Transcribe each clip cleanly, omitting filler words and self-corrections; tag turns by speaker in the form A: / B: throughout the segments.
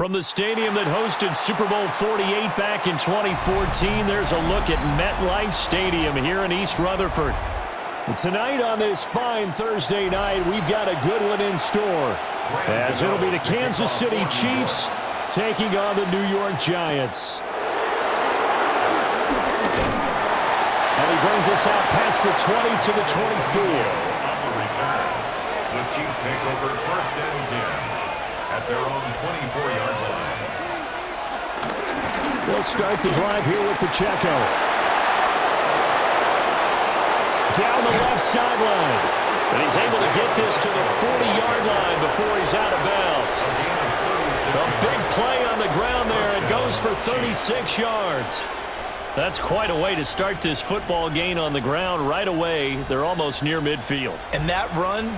A: From the stadium that hosted Super Bowl 48 back in 2014, there's a look at MetLife Stadium here in East Rutherford. Tonight on this fine Thursday night, we've got a good one in store, as it'll be the Kansas City Chiefs taking on the New York Giants. And he brings us out past the 20 to the 24.
B: The Chiefs take over 1st and 10 at their own 24-yard line.
A: They'll start the drive here with Pacheco. Down the left sideline. And he's able to get this to the 40-yard line before he's out of bounds. A big play on the ground there. It goes for 36 yards. That's quite a way to start this football game on the ground right away. They're almost near midfield.
C: And that run,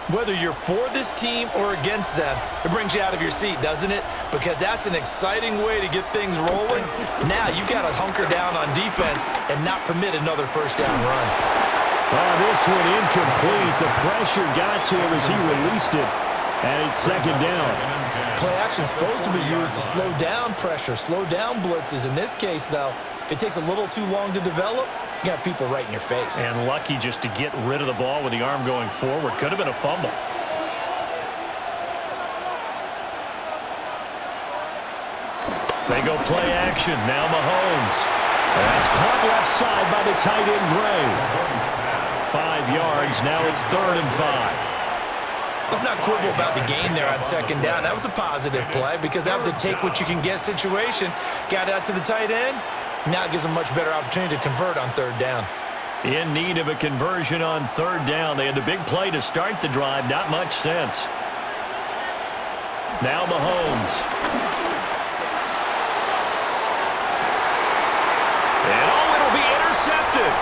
C: whether you're for this team or against them, it brings you out of your seat, doesn't it? Because that's an exciting way to get things rolling. Now you got to hunker down on defense and not permit another first down run.
A: Oh, this one incomplete. The pressure got to him as he released it, and it's 2nd down.
C: Play action is supposed to be used to slow down pressure, slow down blitzes. In this case, though, if it takes a little too long to develop, you got people right in your face.
A: And lucky just to get rid of the ball with the arm going forward. Could have been a fumble. They go play action. Now Mahomes. That's caught left side by the tight end Gray. 5 yards. Now it's 3rd and 5.
C: Let's not quibble about the gain there on 2nd down. That was a positive play because that was a take-what-you-can-get situation. Got out to the tight end. Now it gives them a much better opportunity to convert on 3rd down.
A: In need of a conversion on 3rd down. They had the big play to start the drive. Not much sense. Now Mahomes. And it'll be intercepted.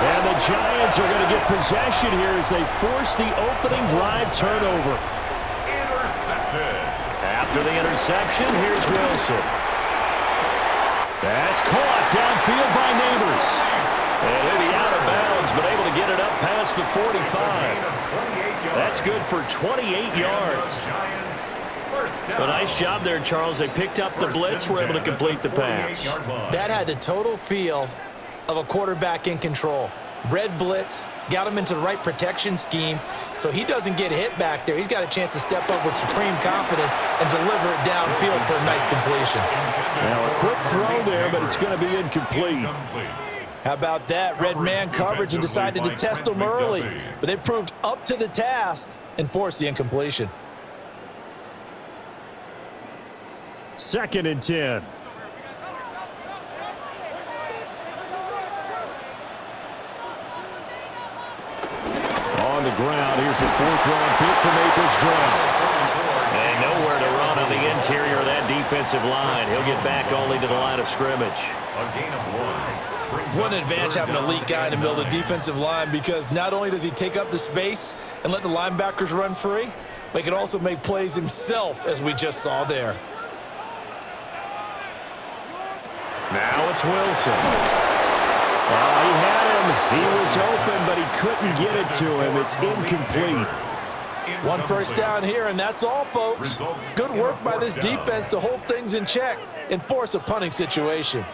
A: And the Giants are going to get possession here as they force the opening drive turnover.
B: Intercepted.
A: After the interception, here's Wilson. That's caught downfield by Neighbors. And he'll be out of bounds, but able to get it up past the 45. That's good for 28 yards. A nice job there, Charles. They picked up the blitz, were able to complete the pass.
C: That had the total feel of a quarterback in control. Red blitz, got him into the right protection scheme, so he doesn't get hit back there. He's got a chance to step up with supreme confidence and deliver it downfield for a nice completion.
A: Now a quick throw there, but it's going to be incomplete.
C: How about that? Red man coverage and decided to test him early, but it proved up to the task and forced the incompletion.
A: 2nd and 10. On the ground, here's the 4th-round pick for Maples draft. And nowhere to run on the interior of that defensive line. He'll get back only to the line of scrimmage.
B: A gain of 1.
C: One advantage having an elite guy in the middle of the defensive line because not only does he take up the space and let the linebackers run free, but he can also make plays himself, as we just saw there.
A: Now it's Wilson. He had him. He was open, but he couldn't get it to him. It's incomplete.
C: 1 first down here, and that's all, folks. Good work by this defense to hold things in check and force a punting situation.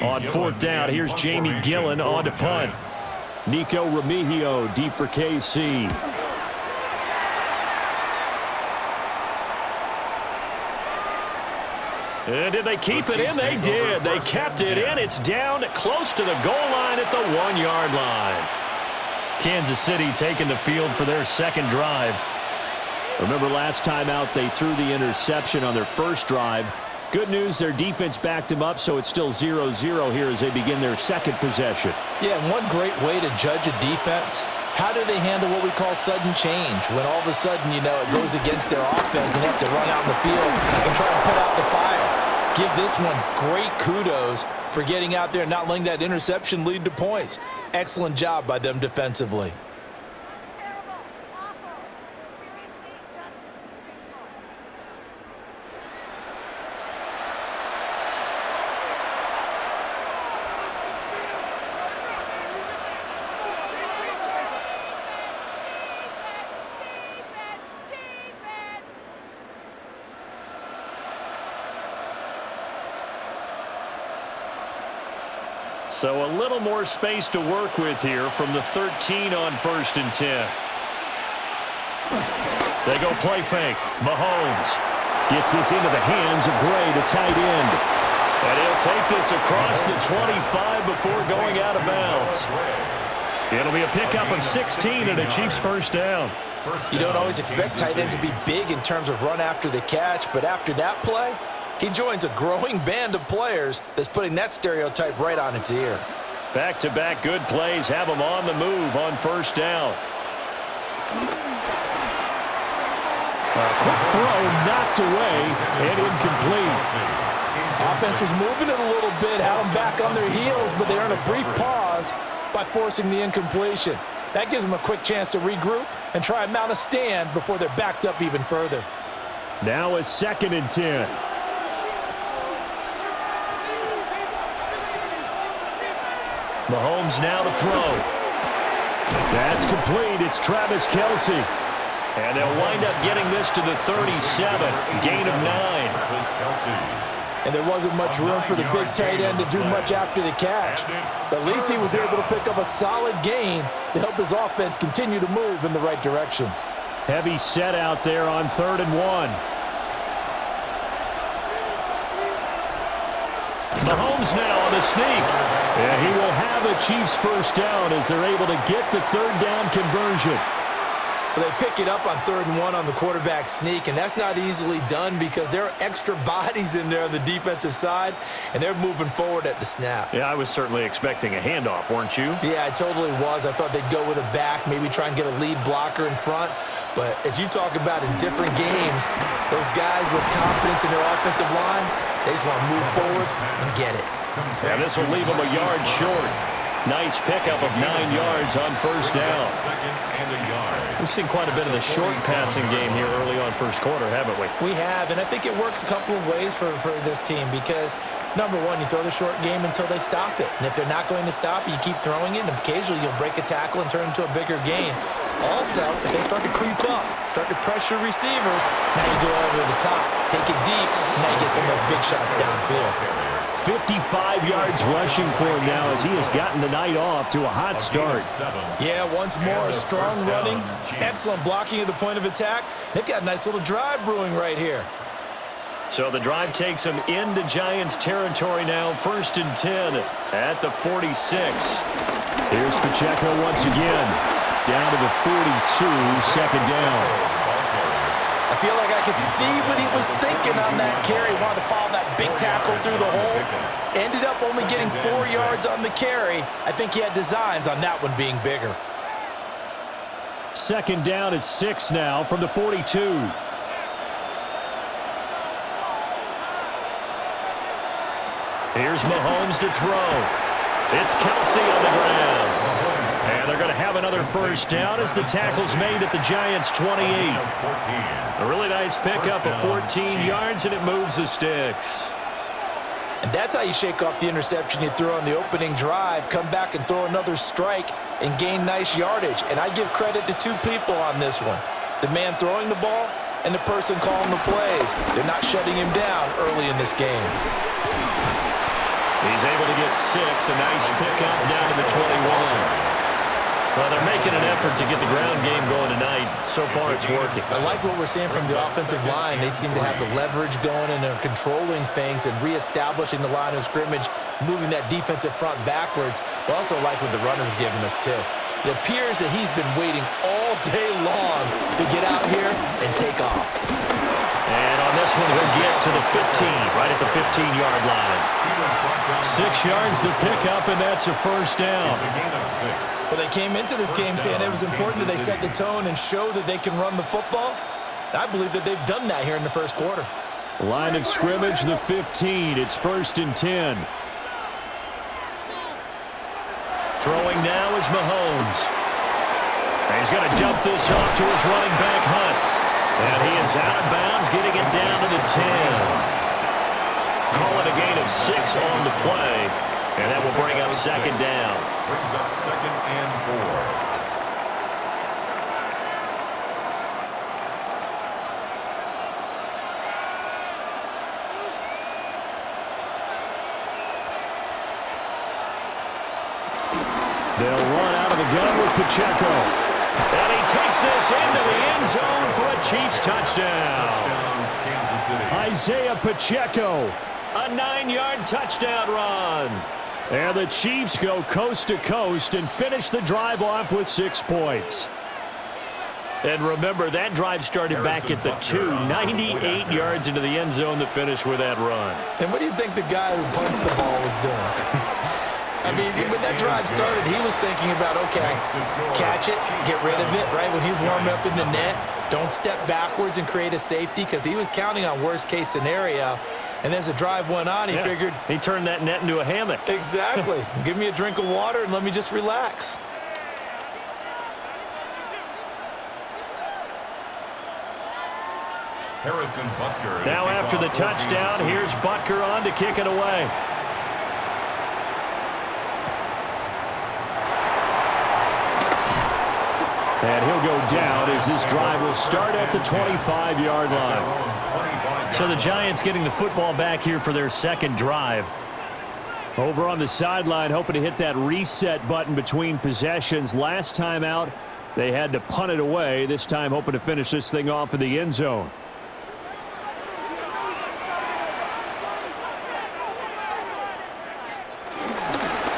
A: On 4th down, here's Jamie Gillen on to punt. Nico Remigio deep for KC. And did they keep it in? They did. They kept it in. It's down close to the goal line at the 1-yard line. Kansas City taking the field for their 2nd drive. Remember last time out they threw the interception on their 1st drive. Good news, their defense backed him up, so it's still 0-0 here as they begin their 2nd possession.
C: Yeah, and one great way to judge a defense, how do they handle what we call sudden change? When all of a sudden, it goes against their offense and they have to run out in the field and try to put out the fire. Give this one great kudos for getting out there and not letting that interception lead to points. Excellent job by them defensively.
A: So a little more space to work with here from the 13 on 1st and 10. They go play fake. Mahomes gets this into the hands of Gray, the tight end. And he'll take this across the 25 before going out of bounds. It'll be a pickup of 16 and a Chiefs first down.
C: You don't always expect tight ends to be big in terms of run after the catch, but after that play, he joins a growing band of players that's putting that stereotype right on its ear.
A: Back-to-back good plays have him on the move on first down. A quick throw knocked away and incomplete.
C: Offense was moving it a little bit, had them back on their heels, but they earned a brief pause by forcing the incompletion. That gives them a quick chance to regroup and try and mount a stand before they're backed up even further.
A: Now a 2nd and 10. Mahomes now to throw. That's complete. It's Travis Kelce. And they'll wind up getting this to the 37. Gain of 9.
C: And there wasn't much room for the big tight end to do much after the catch. But at least he was able to pick up a solid gain to help his offense continue to move in the right direction.
A: Heavy set out there on 3rd and 1. Mahomes now on the sneak. And he will have a Chiefs first down as they're able to get the 3rd down conversion.
C: Well, they pick it up on 3rd and 1 on the quarterback sneak, and that's not easily done because there are extra bodies in there on the defensive side, and they're moving forward at the snap.
A: Yeah, I was certainly expecting a handoff, weren't you?
C: Yeah, I totally was. I thought they'd go with a back, maybe try and get a lead blocker in front. But as you talk about in different games, those guys with confidence in their offensive line, they just want to move forward and get it.
A: And this will leave them a yard short. Nice pickup of 9 yards on first down. We've seen quite a bit of the short passing game here early on first quarter, haven't we?
C: We have, and I think it works a couple of ways for this team because, number one, you throw the short game until they stop it. And if they're not going to stop it, you keep throwing it, and occasionally you'll break a tackle and turn it into a bigger gain. Also, if they start to creep up, start to pressure receivers, now you go over the top, take it deep, and now you get some of those big shots downfield.
A: 55 yards rushing for him now as he has gotten the night off to a hot start.
C: Yeah, once more, strong running, excellent blocking at the point of attack. They've got a nice little drive brewing right here.
A: So the drive takes them into Giants territory now, 1st and 10 at the 46. Here's Pacheco once again, down to the 42, 2nd down.
C: I feel like I could see what he was thinking on that carry. Wanted to follow that big tackle through the hole. Ended up only getting 4 yards on the carry. I think he had designs on that one being bigger.
A: 2nd down at 6 now from the 42. Here's Mahomes to throw. It's Kelce on the ground. And they're going to have another first down as the tackle's made at the Giants' 28. A really nice pickup of 14 yards, and it moves the sticks.
C: And that's how you shake off the interception you threw on the opening drive, come back and throw another strike and gain nice yardage. And I give credit to 2 people on this one, the man throwing the ball and the person calling the plays. They're not shutting him down early in this game.
A: He's able to get 6, a nice pickup down to the 21. Well, they're making an effort to get the ground game going tonight. So far, it's working.
C: I like what we're seeing from the offensive line. They seem to have the leverage going and are controlling things and reestablishing the line of scrimmage, moving that defensive front backwards, but also like what the runner's giving us, too. It appears that he's been waiting all day long to get out here and take off.
A: And on this one, he'll get to the 15, right at the 15-yard line. 6 yards the pickup, and that's a first down.
C: Well, they came into this game saying it was important that they set the tone and show that they can run the football. I believe that they've done that here in the first quarter.
A: Line of scrimmage, the 15. It's 1st and 10. Throwing now is Mahomes. And he's going to dump this off to his running back, Hunt. And he is out of bounds, getting it down to the 10. Call it a gain of 6 on the play. And that will bring up 2nd down.
B: Brings up 2nd and 4.
A: They'll run out of the gun with Pacheco. And he takes this into the end zone for a Chiefs touchdown.
B: Kansas City.
A: Isaiah Pacheco, a 9-yard touchdown run. And the Chiefs go coast to coast and finish the drive off with 6 points. And remember, that drive started back at the 2, 98 yards into the end zone to finish with that run.
C: And what do you think the guy who punts the ball was doing? I mean, when that drive started, he was thinking about, okay, catch it, get rid of it, right? When he's warming up in the net, don't step backwards and create a safety, because he was counting on worst-case scenario. And as the drive went on, he figured...
A: He turned that net into a hammock.
C: Exactly. Give me a drink of water and let me just relax.
B: Harrison Butker.
A: Now after the touchdown, here's Butker on to kick it away. And he'll go down as this drive will start at the 25-yard line. So the Giants getting the football back here for their second drive. Over on the sideline, hoping to hit that reset button between possessions. Last time out, they had to punt it away. This time hoping to finish this thing off in the end zone.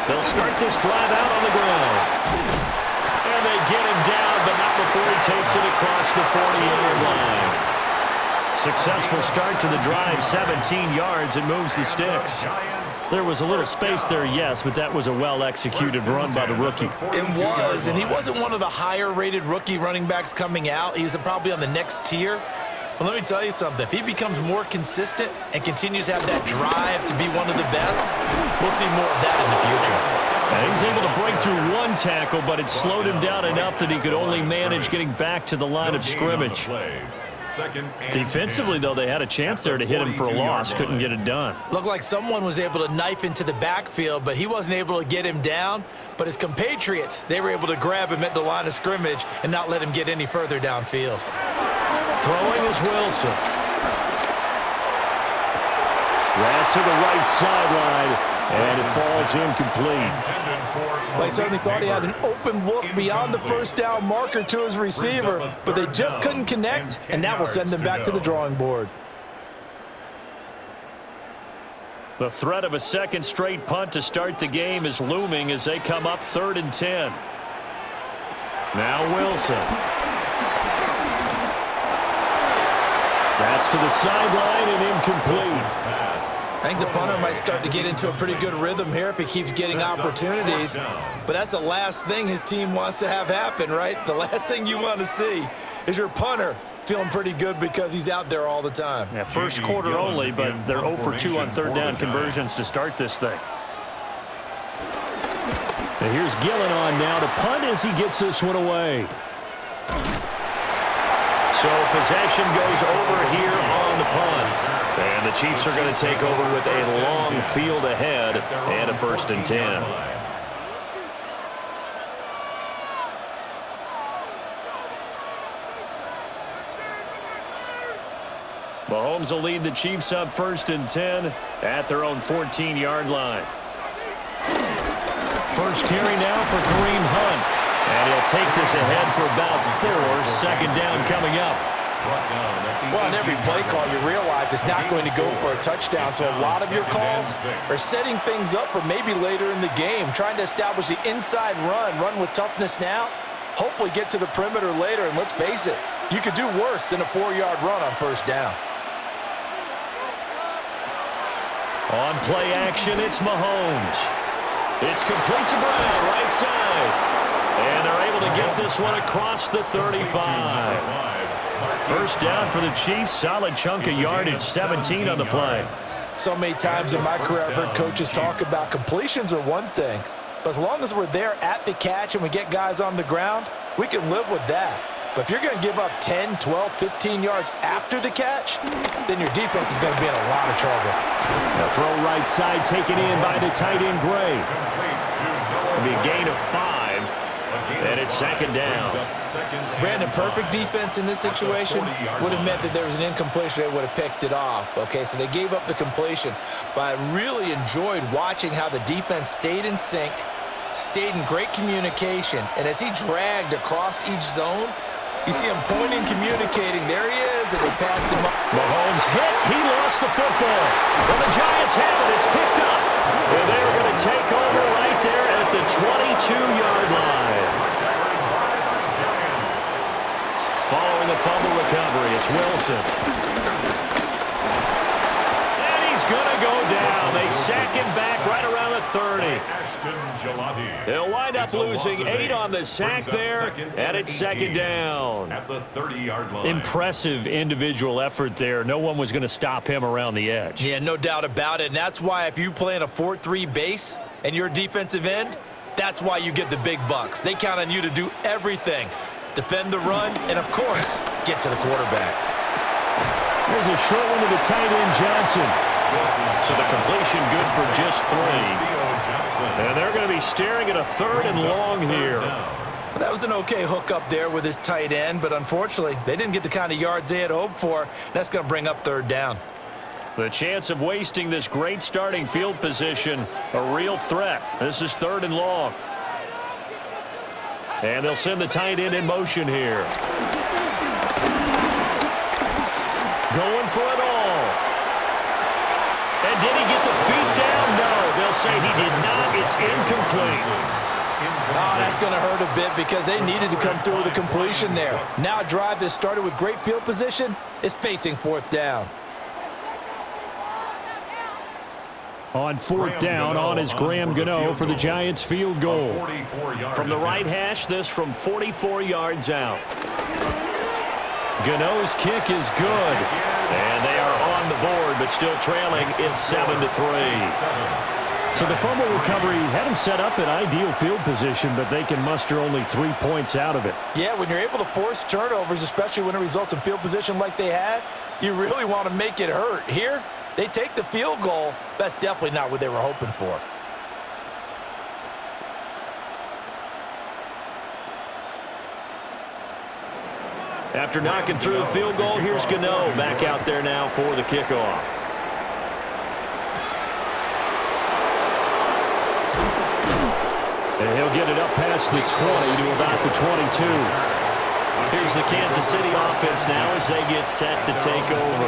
A: They'll start this drive out on the ground. And they get him down, but not before he takes it across the 40-yard line. Successful start to the drive, 17 yards, and moves the sticks. There was a little space there, yes, but that was a well-executed run by the rookie.
C: It was, and he wasn't one of the higher-rated rookie running backs coming out. He's probably on the next tier. But let me tell you something. If he becomes more consistent and continues to have that drive to be one of the best, we'll see more of that in the future.
A: And he's able to break through one tackle, but it slowed him down enough that he could only manage getting back to the line of scrimmage. Defensively, though, they had a chance there to hit him for a loss. Couldn't get it done.
C: Looked like someone was able to knife into the backfield, but he wasn't able to get him down. But his compatriots, they were able to grab him at the line of scrimmage and not let him get any further downfield.
A: Throwing is Wilson. Right to the right sideline. And it falls incomplete.
C: They certainly thought he had an open look beyond the first down marker to his receiver, but they just couldn't connect, and that will send them back to the drawing board.
A: The threat of a second straight punt to start the game is looming as they come up 3rd and 10. Now Wilson. That's to the sideline and incomplete.
C: I think the punter might start to get into a pretty good rhythm here if he keeps getting opportunities. But that's the last thing his team wants to have happen, right? The last thing you want to see is your punter feeling pretty good because he's out there all the time.
A: Yeah, first quarter only, but they're 0 for 2 on 3rd down conversions to start this thing. And here's Gillen on now to punt as he gets this one away. So possession goes over here on the punt. And the Chiefs are going to take over with a long field ahead and a 1st and 10. Mahomes will lead the Chiefs up 1st and 10 at their own 14-yard line. First carry now for Kareem Hunt. And he'll take this ahead for about 4. 2nd down coming up.
C: Well, in every play call, you realize it's not going to go for a touchdown, so a lot of your calls are setting things up for maybe later in the game, trying to establish the inside run with toughness now, hopefully get to the perimeter later, and let's face it, you could do worse than a 4-yard run on 1st down.
A: On play action, it's Mahomes. It's complete to Brown, right side. And they're able to get this one across the 35. First down for the Chiefs. Solid chunk of yardage, 17 on the play.
C: So many times in my career, I've heard coaches talk about completions are one thing, but as long as we're there at the catch and we get guys on the ground, we can live with that. But if you're going to give up 10, 12, 15 yards after the catch, then your defense is going to be in a lot of trouble.
A: The throw right side taken in by the tight end Gray. It'll be a gain of 5. And it's 2nd down.
C: Brandon, perfect defense in this situation would have meant that there was an incompletion. They would have picked it off. Okay, so they gave up the completion. But I really enjoyed watching how the defense stayed in sync, stayed in great communication, and as he dragged across each zone, you see him pointing, communicating. There he is, and they passed him up.
A: Mahomes hit. He lost the football. Well, the Giants have it. It's picked up. And they're going to take over right there at the 22-yard line. Following a fumble recovery, it's Wilson. And he's going to go down. They sack him back right around the 30. They'll wind up losing 8 on the sack there, and it's second down.
B: At the 30-yard line.
A: Impressive individual effort there. No one was going to stop him around the edge.
C: Yeah, no doubt about it. And that's why if you play in a 4-3 base and you're a defensive end, that's why you get the big bucks. They count on you to do everything. Defend the run, and, of course, get to the quarterback.
A: There's a short one to the tight end, Johnson. So the completion good for just 3. And they're going to be staring at a 3rd and long here.
C: That was an okay hook up there with his tight end, but unfortunately, they didn't get the kind of yards they had hoped for. That's going to bring up 3rd down.
A: The chance of wasting this great starting field position, a real threat. This is 3rd and long. And they'll send the tight end in motion here. Going for it all. And did he get the feet down? No, they'll say he did not. It's incomplete.
C: Oh, that's going to hurt a bit because they needed to come through with a completion there. Now a drive that started with great field position is facing 4th down.
A: On 4th down, on is Graham Gano for the Giants field goal. From the right hash, this from 44 yards out. Gano's kick is good. And they are on the board, but still trailing. It's 7-3. So the fumble recovery had him set up in ideal field position, but they can muster only 3 points out of it.
C: Yeah, when you're able to force turnovers, especially when it results in field position like they had, you really want to make it hurt. Here, they take the field goal. That's definitely not what they were hoping for.
A: After knocking through the field goal, here's Gano back out there now for the kickoff. And he'll get it up past the 20 to about the 22. Here's the Kansas City offense now as they get set to take over.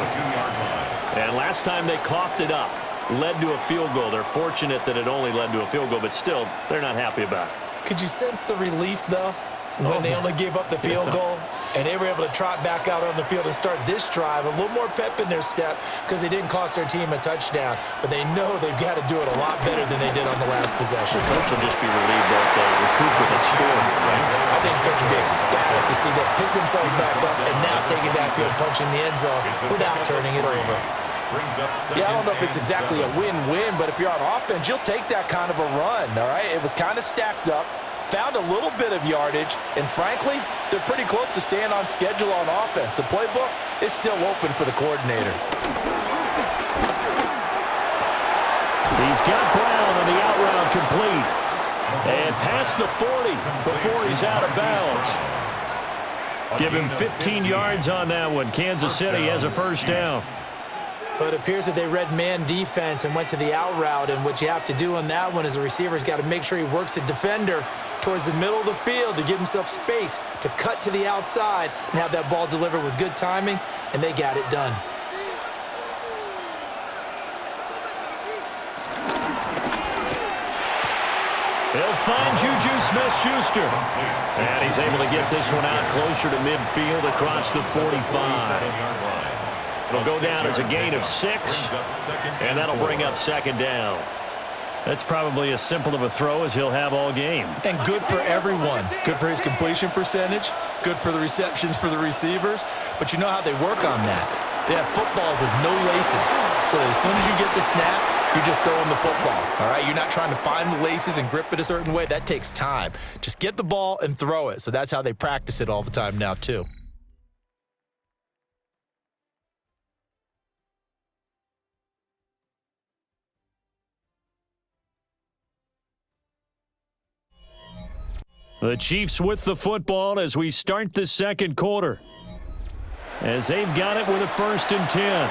A: And last time they coughed it up, led to a field goal. They're fortunate that it only led to a field goal, but still, they're not happy about it.
C: Could you sense the relief, though, when they only gave up the field goal? And they were able to trot back out on the field and start this drive. A little more pep in their step because they didn't cost their team a touchdown. But they know they've got to do it a lot better than they did on the last possession.
A: The coach will just be relieved of recouping the score.
C: I think the coach will be ecstatic to see them pick themselves back up and now take it downfield, punching the end zone without turning it over. Yeah, I don't know if it's exactly a win-win, but if you're on offense, you'll take that kind of a run, all right? It was kind of stacked up. Found a little bit of yardage, and frankly, they're pretty close to staying on schedule on offense. The playbook is still open for the coordinator.
A: He's got Brown on the out route complete. And past the 40 before he's out of bounds. Give him 15 yards on that one. Kansas City has a 1st down.
C: But it appears that they read man defense and went to the out route, and what you have to do on that one is the receiver's got to make sure he works the defender towards the middle of the field to give himself space to cut to the outside and have that ball delivered with good timing, and they got it done.
A: He'll find Juju Smith-Schuster. And he's able to get this one out closer to midfield across the 45. It'll go down as a gain of 6, and that'll bring up 2nd down. That's probably as simple of a throw as he'll have all game.
C: And good for everyone. Good for his completion percentage, good for the receptions for the receivers. But you know how they work on that. They have footballs with no laces. So that as soon as you get the snap, you're just throwing the football. All right, you're not trying to find the laces and grip it a certain way. That takes time. Just get the ball and throw it. So that's how they practice it all the time now, too.
A: The Chiefs with the football as we start the 2nd quarter. As they've got it with a 1st and 10.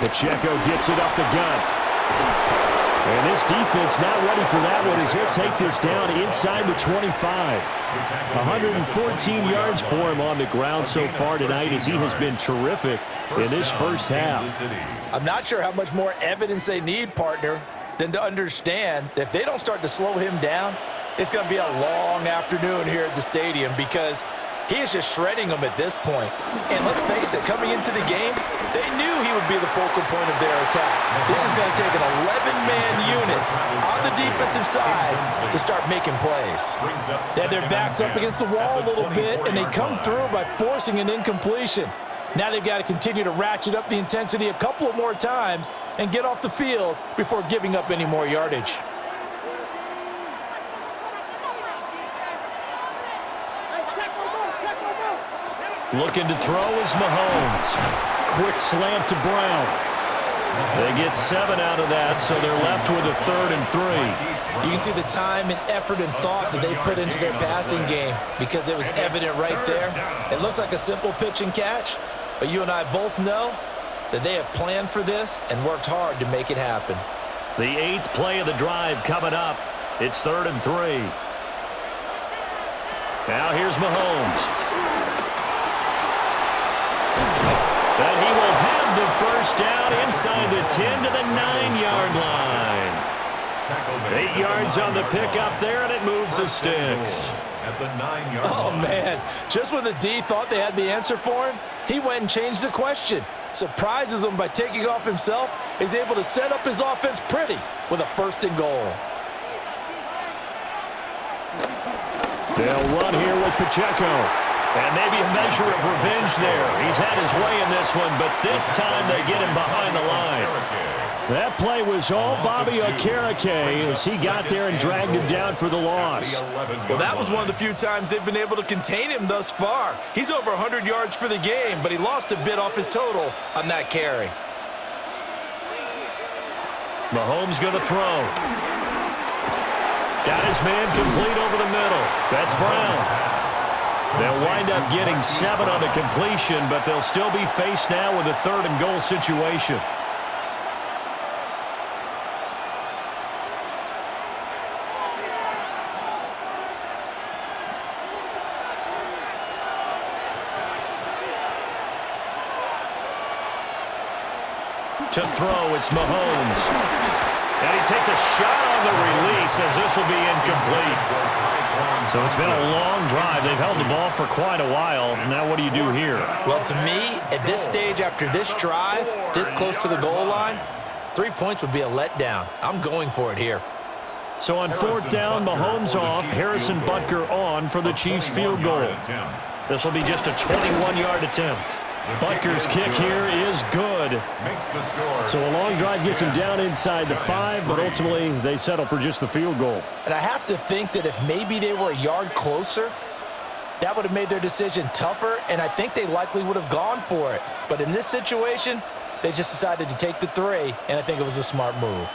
A: Pacheco gets it up the gut. And this defense not ready for that one as he'll take this down inside the 25. 114 yards for him on the ground so far tonight as he has been terrific in this first half.
C: I'm not sure how much more evidence they need, partner, than to understand that if they don't start to slow him down, it's going to be a long afternoon here at the stadium because he is just shredding them at this point. And let's face it, coming into the game, they knew he would be the focal point of their attack. This is going to take an 11-man unit on the defensive side to start making plays. They had their backs up against the wall a little bit, and they come through by forcing an incompletion. Now they've got to continue to ratchet up the intensity a couple of more times and get off the field before giving up any more yardage.
A: Looking to throw is Mahomes. Quick slant to Brown. They get 7 out of that, so they're left with a 3rd and 3.
C: You can see the time and effort and thought that they put into their passing game because it was evident right there. It looks like a simple pitch and catch, but you and I both know that they have planned for this and worked hard to make it happen.
A: The 8th play of the drive coming up. It's 3rd and 3. Now here's Mahomes. And he will have the first down inside the 10 to the 9-yard line. 8 yards on the pickup there, and it moves the sticks.
B: At the 9-yard
C: Oh,
B: line.
C: man. Just when the D thought they had the answer for him, he went and changed the question. Surprises him by taking off himself. Is able to set up his offense pretty with a 1st and goal.
A: They'll run here with Pacheco. And maybe a measure of revenge there. He's had his way in this one, but this time they get him behind the line. That play was all Bobby Okereke as he got there and dragged him down for the loss.
C: Well, that was one of the few times they've been able to contain him thus far. He's over 100 yards for the game, but he lost a bit off his total on that carry.
A: Mahomes going to throw. Got his man complete over the middle. That's Brown. They'll wind up getting 7 on the completion, but they'll still be faced now with a 3rd and goal situation. To throw, it's Mahomes. And he takes a shot on the release as this will be incomplete. So it's been a long drive. They've held the ball for quite a while. Now what do you do here?
C: Well, to me, at this stage after this drive, this close to the goal line, 3 points would be a letdown. I'm going for it here.
A: So on 4th down, Mahomes off, Harrison Butker on for the Chiefs field goal. This will be just a 21-yard attempt. Butker's kick here is good. So a long drive gets him down inside the 5, but ultimately they settle for just the field goal.
C: And I have to think that if maybe they were a yard closer, that would have made their decision tougher, and I think they likely would have gone for it. But in this situation, they just decided to take the 3, and I think it was a smart move.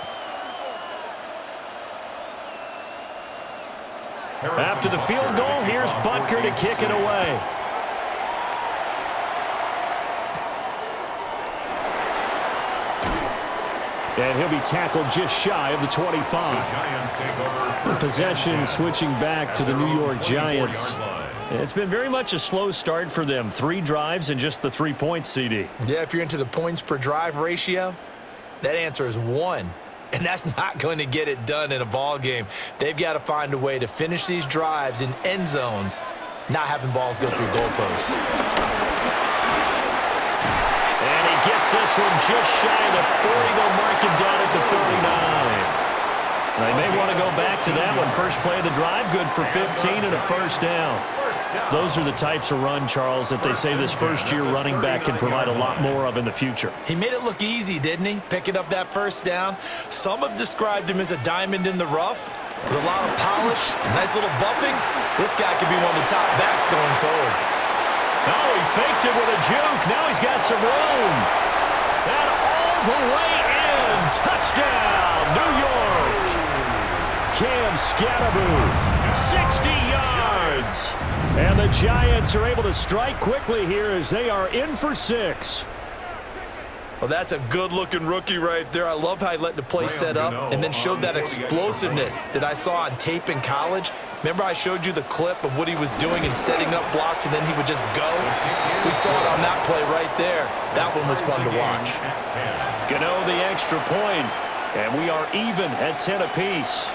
A: After the field goal, here's Butker to kick it away. And he'll be tackled just shy of the 25. Possession switching back to the New York Giants. It's been very much a slow start for them. 3 drives and just the 3 points, CD.
C: Yeah, if you're into the points per drive ratio, that answer is 1. And that's not going to get it done in a ball game. They've got to find a way to finish these drives in end zones, not having balls go through goalposts.
A: And he gets this one just shy of the 40. They'll mark him down at the 39. They may want to go back to that one. First play of the drive, good for 15 and a 1st down. Those are the types of run, Charles, that they say this first-year running back can provide a lot more of in the future.
C: He made it look easy, didn't he? Picking up that 1st down. Some have described him as a diamond in the rough with a lot of polish, nice little buffing. This guy could be one of the top backs going forward.
A: Oh, he faked it with a juke. Now he's got some room. And all the way in. Touchdown, New York. Cam Scatterboo, 60 yards. And the Giants are able to strike quickly here as they are in for 6.
C: Well, that's a good-looking rookie right there. I love how he let the play set up and then showed that explosiveness that I saw on tape in college. Remember I showed you the clip of what he was doing and setting up blocks, and then he would just go? We saw it on that play right there. That one was fun to watch.
A: Gano the extra point, and we are even at 10 apiece.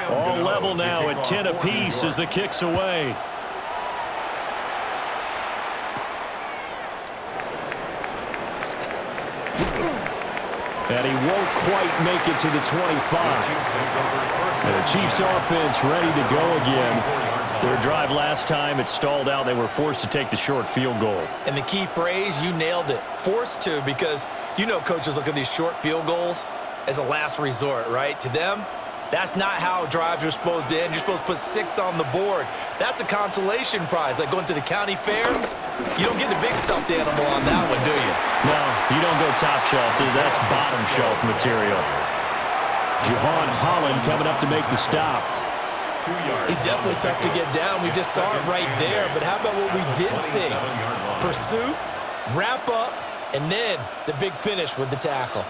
A: All level now at 10 apiece as the kick's away. And he won't quite make it to the 25. And the Chiefs offense ready to go again. Their drive last time, it stalled out. They were forced to take the short field goal.
C: And the key phrase, you nailed it, forced to, because you know coaches look at these short field goals as a last resort, right? To them, that's not how drives are supposed to end. You're supposed to put 6 on the board. That's a consolation prize, like going to the county fair. You don't get the big stuffed animal on that one, do you?
A: No, you don't go top shelf. That's bottom shelf material. Javon Holland coming up to make the stop.
C: He's definitely tough to get down. We just saw it right there. But how about what we did see? Pursuit, wrap up, and then the big finish with the tackle.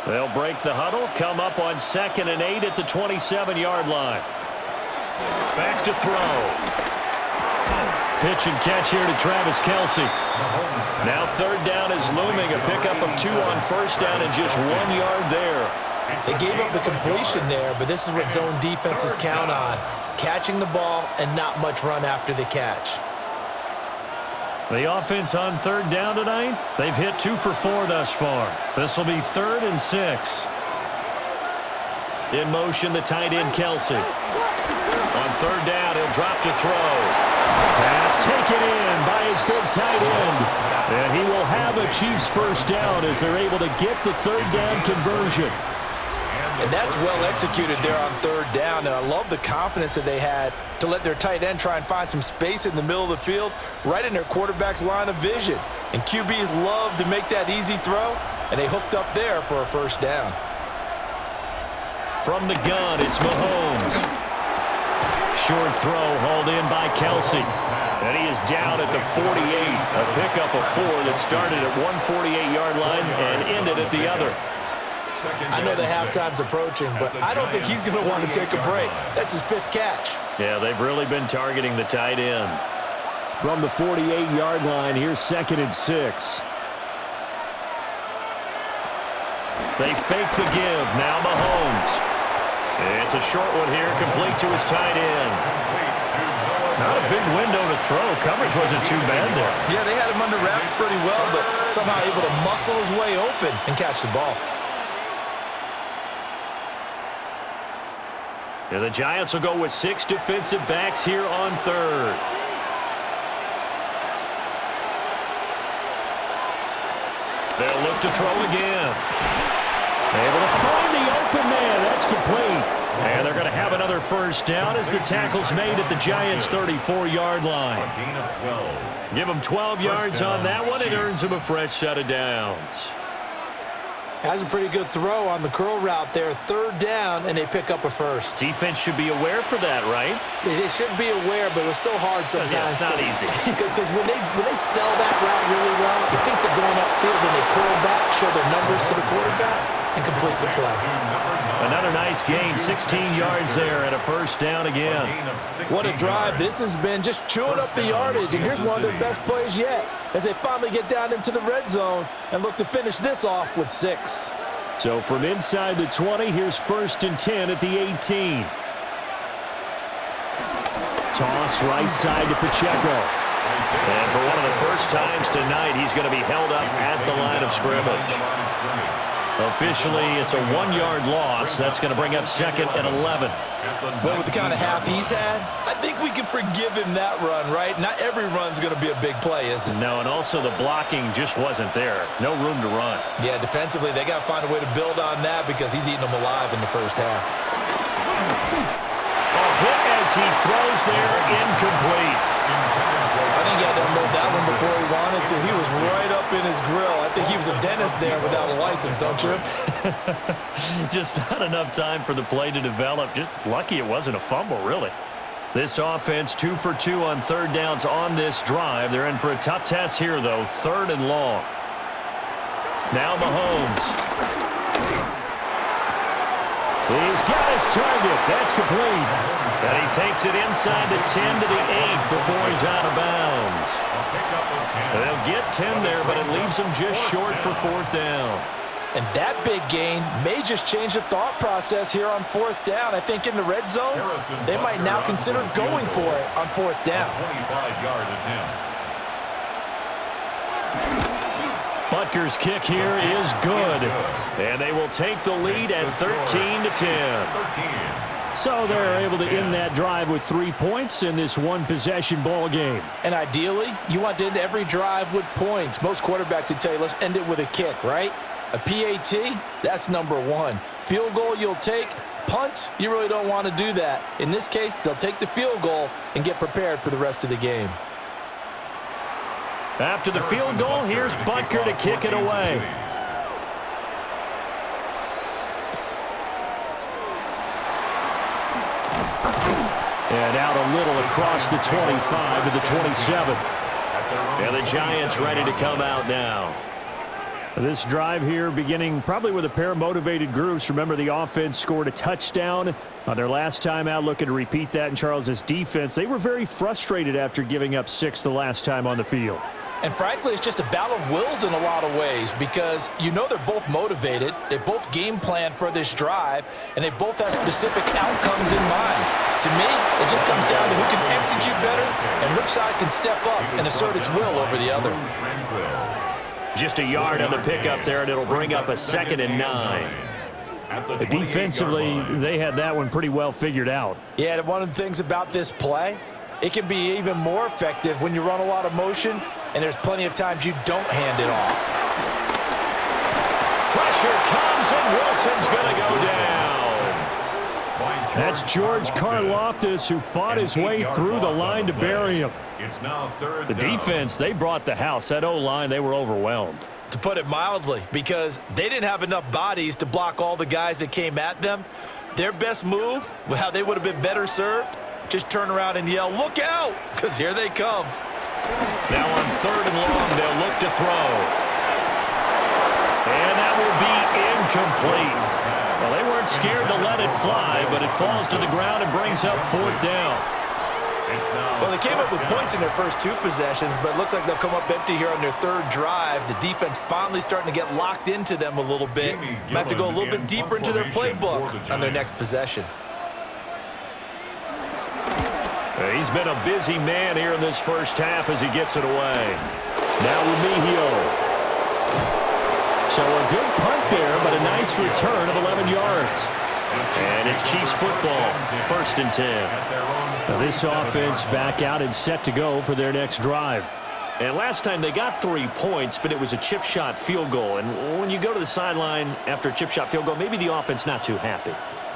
A: They'll break the huddle, come up on 2nd and 8 at the 27-yard line. Back to throw. Pitch and catch here to Travis Kelce. Now 3rd down is looming. A pickup of 2 on 1st down and just 1 yard there.
C: They gave up the completion there, but this is what zone defenses count on. Catching the ball and not much run after the catch.
A: The offense on 3rd down tonight, they've hit 2 for 4 thus far. This will be 3rd and 6. In motion, the tight end, Kelce. On 3rd down, he'll drop to throw. Pass taken in by his big tight end. And he will have a Chiefs 1st down as they're able to get the 3rd down conversion.
C: And that's well executed there on 3rd down, and I love the confidence that they had to let their tight end try and find some space in the middle of the field, right in their quarterback's line of vision. And QBs love to make that easy throw, and they hooked up there for a 1st down.
A: From the gun, it's Mahomes. Short throw hauled in by Kelce. And he is down at the 48. A pickup of 4 that started at 148-yard line and ended at the other.
C: I know the halftime's approaching, but I don't think he's going to want to take a break. That's his 5th catch.
A: Yeah, they've really been targeting the tight end. From the 48-yard line, here's 2nd and 6. They fake the give. Now Mahomes. It's a short one here, complete to his tight end. Not a big window to throw. Coverage wasn't too bad there.
C: Yeah, they had him under wraps pretty well, but somehow able to muscle his way open and catch the ball.
A: And the Giants will go with 6 defensive backs here on 3rd. They'll look to throw again. Able to find the open man. That's complete. And they're going to have another 1st down as the tackle's made at the Giants' 34-yard line. Give them 12 yards on that one. It earns them a fresh set of downs.
C: Has a pretty good throw on the curl route there. 3rd down, and they pick up a 1st.
A: Defense should be aware for that, right?
C: They should be aware, but it was so hard sometimes.
A: Yeah, it's not easy.
C: Because when they sell that route really well, you think they're going upfield, and they curl back, show their numbers to the quarterback, and complete the play.
A: Another nice gain, 16 yards there, and a 1st down again.
C: What a drive this has been, just chewing up the yardage, and here's one of their best plays yet as they finally get down into the red zone and look to finish this off with 6.
A: So from inside the 20, here's 1st and 10 at the 18. Toss right side to Pacheco. And for one of the first times tonight, he's going to be held up at the line of scrimmage. Officially, it's a 1-yard loss. That's going to bring up 2nd and 11.
C: Well, with the kind of half he's had, I think we can forgive him that run, right? Not every run's going to be a big play, is it?
A: No, and also the blocking just wasn't there. No room to run.
C: Yeah, defensively, they got to find a way to build on that because he's eating them alive in the 1st half.
A: A hit as he throws there, incomplete.
C: I think he had to unload that one before he wanted to. He was right up in his grill. I think he was a dentist there without a license, don't you?
A: Just not enough time for the play to develop. Just lucky it wasn't a fumble, really. This offense 2 for 2 on third downs on this drive. They're in for a tough test here, though. 3rd and long. Now Mahomes. He's got his target. That's complete. And he takes it inside the 10 to the 8 before he's out of bounds. They'll get 10 there, but it leaves them just short for 4th down.
C: And that big gain may just change the thought process here on 4th down. I think in the red zone, they might now consider going for it on 4th down.
B: 25-yard attempt.
A: Butker's kick here is good. And they will take the lead at 13 to 10. So they're able to end that drive with 3 points in this one-possession ball game.
C: And ideally, you want to end every drive with points. Most quarterbacks would tell you, let's end it with a kick, right? A PAT, that's number 1. Field goal, you'll take. Punts, you really don't want to do that. In this case, they'll take the field goal and get prepared for the rest of the game.
A: After the field goal, here's Butker to kick it away. And out a little across the 25 to the 27. And the Giants ready to come out now. This drive here beginning probably with a pair of motivated groups. Remember, the offense scored a touchdown on their last time out, looking to repeat that in Charles's defense. They were very frustrated after giving up 6 the last time on the field.
C: And frankly, it's just a battle of wills in a lot of ways because you know they're both motivated, they both game plan for this drive, and they both have specific outcomes in mind. To me, it just comes down to who can execute better and which side can step up and assert its will over the other.
A: Just a yard on the pickup there, and it'll bring up a 2nd and 9. Defensively, they had that one pretty well figured out.
C: Yeah, and one of the things about this play, it can be even more effective when you run a lot of motion, and there's plenty of times you don't hand it off.
A: Pressure comes, and Wilson's going to go down. That's George Karlaftis, who fought his way through the line to bury him. The defense, they brought the house. That O-line, they were overwhelmed.
C: To put it mildly, because they didn't have enough bodies to block all the guys that came at them. Their best move, well, they would have been better served, just turn around and yell, "Look out!" because here they come.
A: Now on 3rd and long, they'll look to throw. And that will be incomplete. Well, they weren't scared to let it fly, but it falls to the ground and brings up 4th down.
C: Well, they came up with points in their first 2 possessions, but it looks like they'll come up empty here on their 3rd drive. The defense finally starting to get locked into them a little bit. Might have to go a little bit deeper into their playbook on their next possession.
A: He's been a busy man here in this first half as he gets it away. Now Remigio. So a good punt there, but a nice return of 11 yards. And it's Chiefs football, 1st and 10. Now this offense back out and set to go for their next drive. And last time they got 3 points, but it was a chip shot field goal. And when you go to the sideline after a chip shot field goal, maybe the offense not too happy.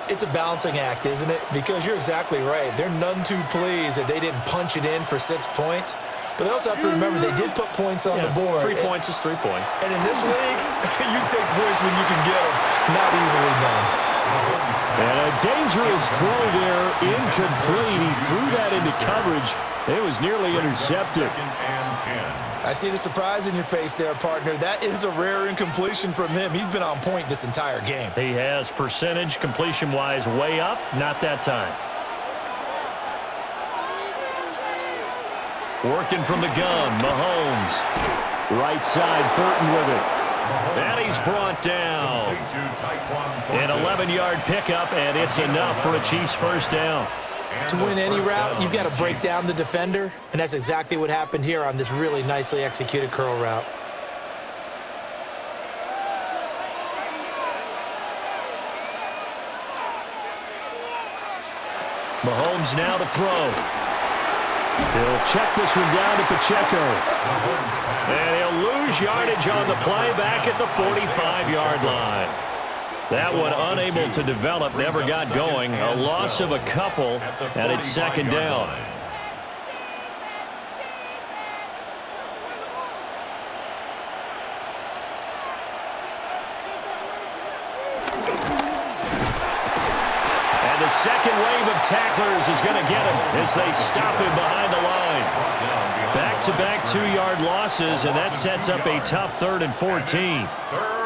C: It's a balancing act, isn't it? Because you're exactly right. They're none too pleased that they didn't punch it in for 6 points. But they also have to remember they did put points on the board.
A: 3 points is 3 points.
C: And in this league, you take points when you can get them. Not easily done.
A: And a dangerous throw there, incomplete. He threw that into coverage. It was nearly intercepted.
C: I see the surprise in your face there, partner. That is a rare incompletion from him. He's been on point this entire game.
A: He has percentage, completion-wise, way up. Not that time. Working from the gun, Mahomes. Right side, Thornton with it. And he's brought down. An 11-yard pickup, and it's enough for a Chiefs 1st down.
C: To win any route, you've got to break down the defender, and that's exactly what happened here on this really nicely executed curl route.
A: Mahomes now to throw. He'll check this one down to Pacheco. And he'll lose yardage on the play back at the 45-yard line. That one unable to develop, never got going. A loss of a couple, and it's 2nd down. second wave of tacklers is going to get him as they stop him behind the line. Back-to-back 2-yard losses, and that sets up a tough 3rd and 14.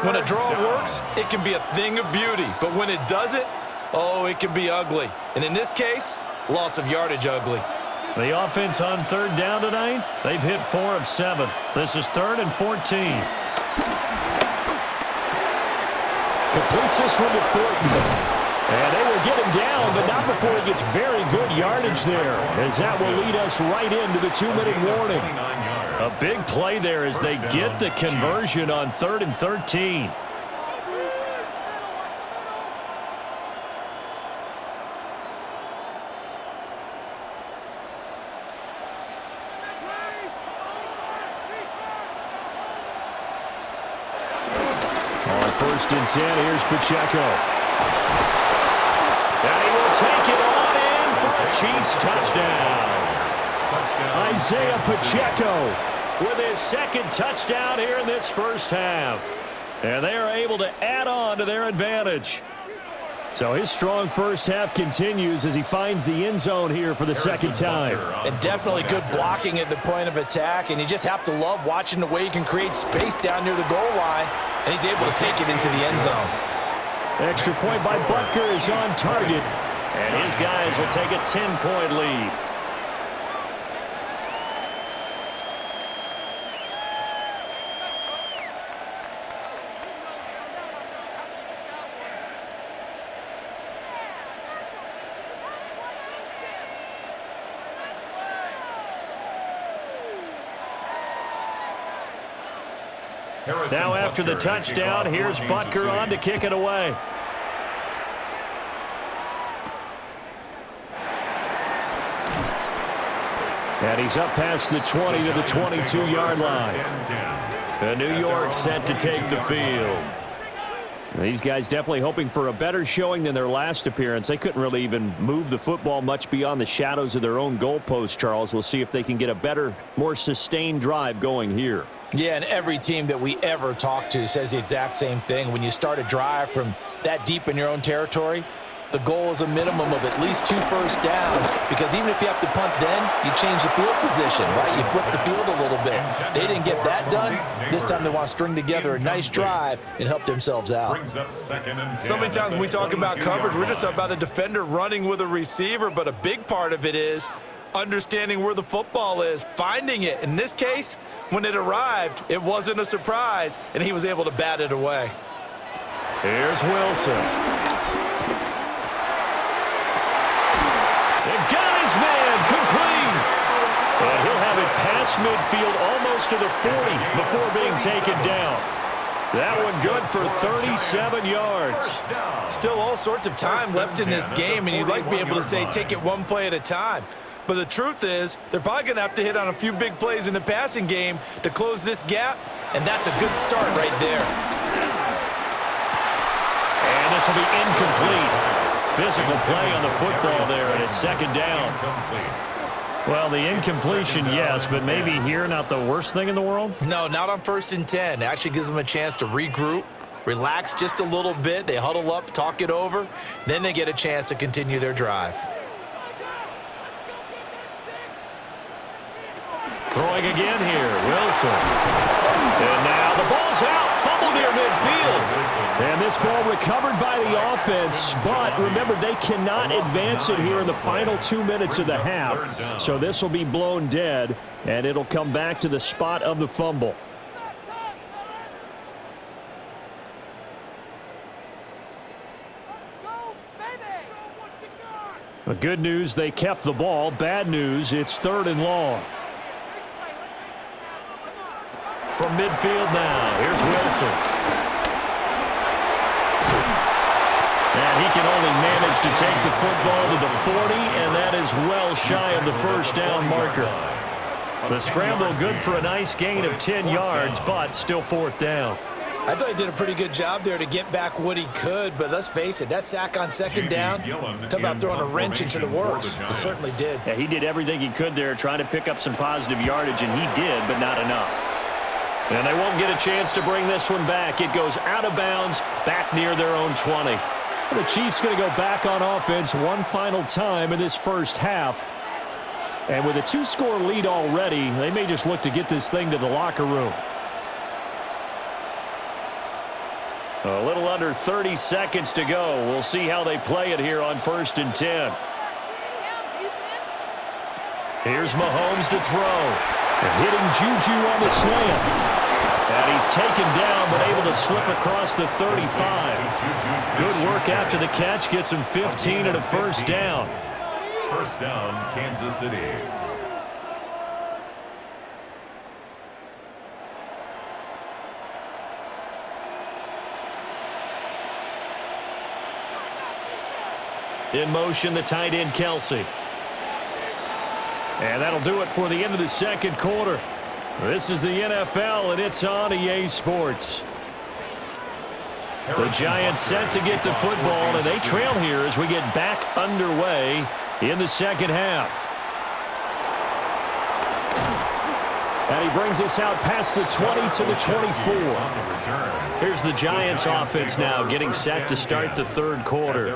C: When a draw works, it can be a thing of beauty. But when it doesn't, oh, it can be ugly. And in this case, loss of yardage ugly.
A: The offense on 3rd down tonight, they've hit 4 of 7. This is 3rd and 14. Completes this one to Thornton. And they will get him down, but not before he gets very good yardage there, as that will lead us right into the 2-minute warning. A big play there as they get the conversion on 3rd and 13. On 1st and 10, here's Pacheco. And he will take it on in for a Chiefs touchdown. Isaiah Pacheco with his 2nd touchdown here in this first half. And they are able to add on to their advantage. So his strong first half continues as he finds the end zone here for the 2nd time.
C: And definitely good blocking at the point of attack. And you just have to love watching the way he can create space down near the goal line. And he's able to take it into the end zone.
A: Extra point by Butker is on target, and his guys will take a 10-point lead. Now after the touchdown, here's Butker on to kick it away. And he's up past the 20 to the 22-yard line. And New York set to take the field. These guys definitely hoping for a better showing than their last appearance. They couldn't really even move the football much beyond the shadows of their own goalpost, Charles. We'll see if they can get a better, more sustained drive going here.
C: Yeah, and every team that we ever talk to says the exact same thing. When you start a drive from that deep in your own territory, the goal is a minimum of at least 2 first downs, because even if you have to punt then, you change the field position, right? You flip the field a little bit. They didn't get that done. This time they want to string together a nice drive and help themselves out.
D: So many times when we talk about coverage, we're just about a defender running with a receiver, but a big part of it is understanding where the football is, finding it. In this case, when it arrived, it wasn't a surprise, and he was able to bat it away.
A: Here's Wilson. Got his man complete. And he'll have it past midfield almost to the 40 before being taken down. That one good for 37 yards.
D: Still all sorts of time left in this game, and you'd like to be able to say take it one play at a time. But the truth is, they're probably going to have to hit on a few big plays in the passing game to close this gap, and that's a good start right there.
A: And this will be incomplete. Physical play on the football there, and it's 2nd down. Well, the incompletion, yes, but maybe here not the worst thing in the world?
D: No, not on 1st and 10. It actually gives them a chance to regroup, relax just a little bit. They huddle up, talk it over. Then they get a chance to continue their drive.
A: Throwing again here, Wilson. And now the ball's out. Fumble near midfield. And this ball recovered by the offense, but remember, they cannot advance it here in the final 2 minutes of the half. So this will be blown dead, and it'll come back to the spot of the fumble. The good news, they kept the ball. Bad news, it's 3rd and long. From midfield now, here's Wilson. And he can only manage to take the football to the 40, and that is well shy of the first down marker. The scramble good for a nice gain of 10 yards, but still 4th down.
D: I thought he did a pretty good job there to get back what he could, but let's face it, that sack on 2nd down, talk about throwing a wrench into the works. It certainly did.
A: Yeah, he did everything he could there, trying to pick up some positive yardage, and he did, but not enough. And they won't get a chance to bring this one back. It goes out of bounds, back near their own 20. The Chiefs going to go back on offense one final time in this first half. And with a 2-score lead already, they may just look to get this thing to the locker room. A little under 30 seconds to go. We'll see how they play it here on 1st and 10. Here's Mahomes to throw. And hitting Juju on the slam. And he's taken down, but able to slip across the 35. Good work after the catch. Gets him 15 and a first down.
B: First down, Kansas City.
A: In motion, the tight end, Kelsey. And that'll do it for the end of the second quarter. This is the NFL, and it's on EA Sports. The Giants set to get the football, and they trail here as we get back underway in the second half. And he brings us out past the 20 to the 24. Here's the Giants offense now getting set to start the third quarter.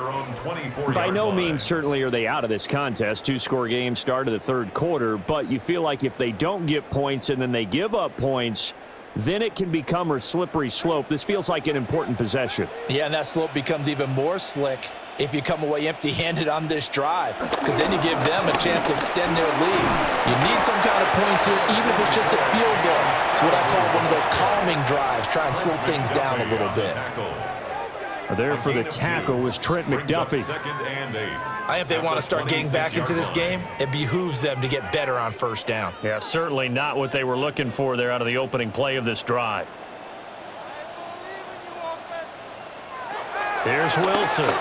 A: By no means certainly are they out of this contest. 2-score game start of the third quarter, but you feel like if they don't get points and then they give up points, then it can become a slippery slope. This feels like an important possession.
C: Yeah, and that slope becomes even more slick if you come away empty-handed on this drive, because then you give them a chance to extend their lead. You need some kind of points here, even if it's just a field goal. It's what I call one of those calming drives, try and slow things down a little bit.
A: There for the tackle was Trent McDuffie.
D: I think if they want to start getting back into this game, it behooves them to get better on first down.
A: Yeah, certainly not what they were looking for there out of the opening play of this drive. Here's Wilson.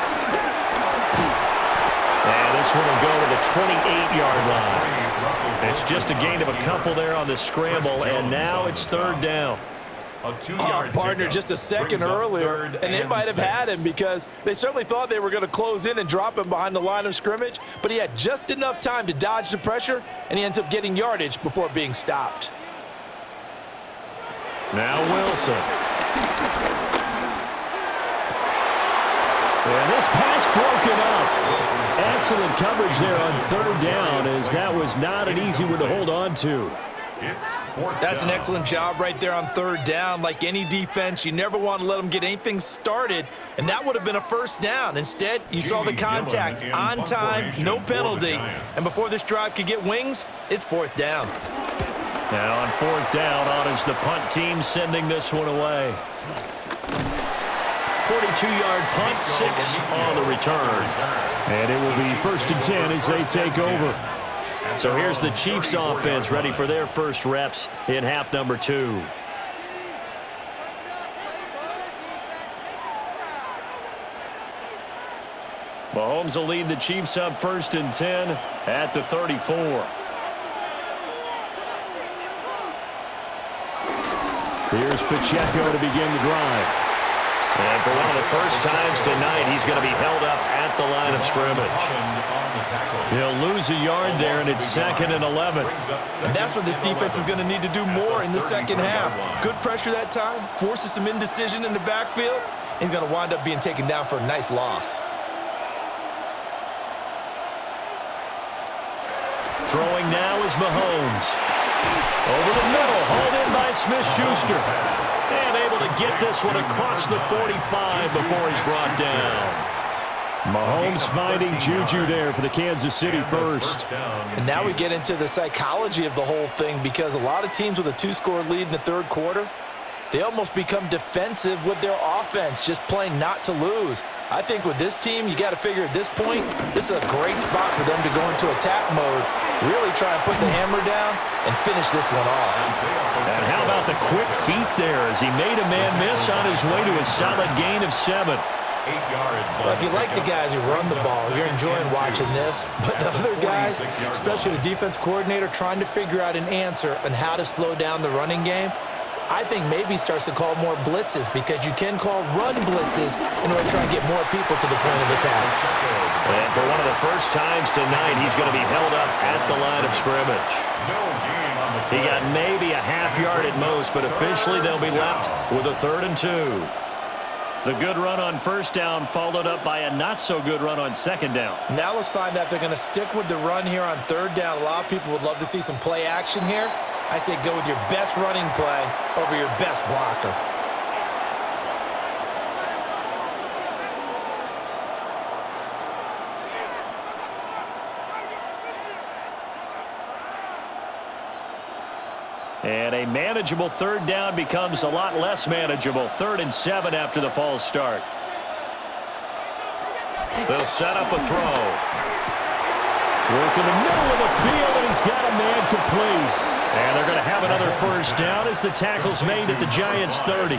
A: And this one will go to the 28-yard line. It's just a gain of a couple there on the scramble, and now it's third down.
C: Partner, just a second earlier, and they might have had him because they certainly thought they were going to close in and drop him behind the line of scrimmage, but he had just enough time to dodge the pressure, and he ends up getting yardage before being stopped.
A: Now Wilson. And this pass broken up. Excellent coverage there on third down, as that was not an easy one to hold on to.
D: That's an excellent job right there on third down. Like any defense, you never want to let them get anything started, and that would have been a first down. Instead, you saw the contact on time, no penalty, and before this drive could get wings, it's fourth down.
A: Now on fourth down, on is the punt team sending this one away. 42-yard punt, 6 on the return. And it will be 1st and 10 as they take over. So here's the Chiefs offense ready for their first reps in half number 2. Mahomes will lead the Chiefs up 1st and 10 at the 34. Here's Pacheco to begin the drive. And for one of the first times tonight, he's going to be held up at the line of scrimmage. He'll lose a yard there, and it's 2nd and 11.
D: And that's what this defense is going to need to do more in the second half. Good pressure that time, forces some indecision in the backfield. He's going to wind up being taken down for a nice loss.
A: Throwing now is Mahomes. Over the middle, hauled in by Smith-Schuster. And able to get this one across the 45 before he's brought down. Mahomes finding Juju there for the Kansas City first.
C: And now we get into the psychology of the whole thing, because a lot of teams with a 2-score lead in the third quarter, they almost become defensive with their offense, just playing not to lose. I think with this team, you got to figure at this point, this is a great spot for them to go into attack mode, really try and put the hammer down and finish this one off.
A: And how about the quick feet there as he made a man miss on his way to a solid gain of 7.
D: Well, if you like the guys who run the ball, you're enjoying watching this. But the other guys, especially the defense coordinator, trying to figure out an answer on how to slow down the running game, I think maybe starts to call more blitzes, because you can call run blitzes in order to try and get more people to the point of attack.
A: And for one of the first times tonight, he's going to be held up at the line of scrimmage. He got maybe a half yard at most, but officially they'll be left with a 3rd and 2. The good run on first down followed up by a not-so-good run on second down.
D: Now let's find out if they're going to stick with the run here on third down. A lot of people would love to see some play action here. I say go with your best running play over your best blocker.
A: And a manageable third down becomes a lot less manageable. 3rd and 7 after the false start. They'll set up a throw. Work in the middle of the field, and he's got a man complete. And they're going to have another first down as the tackle's made at the Giants' 30.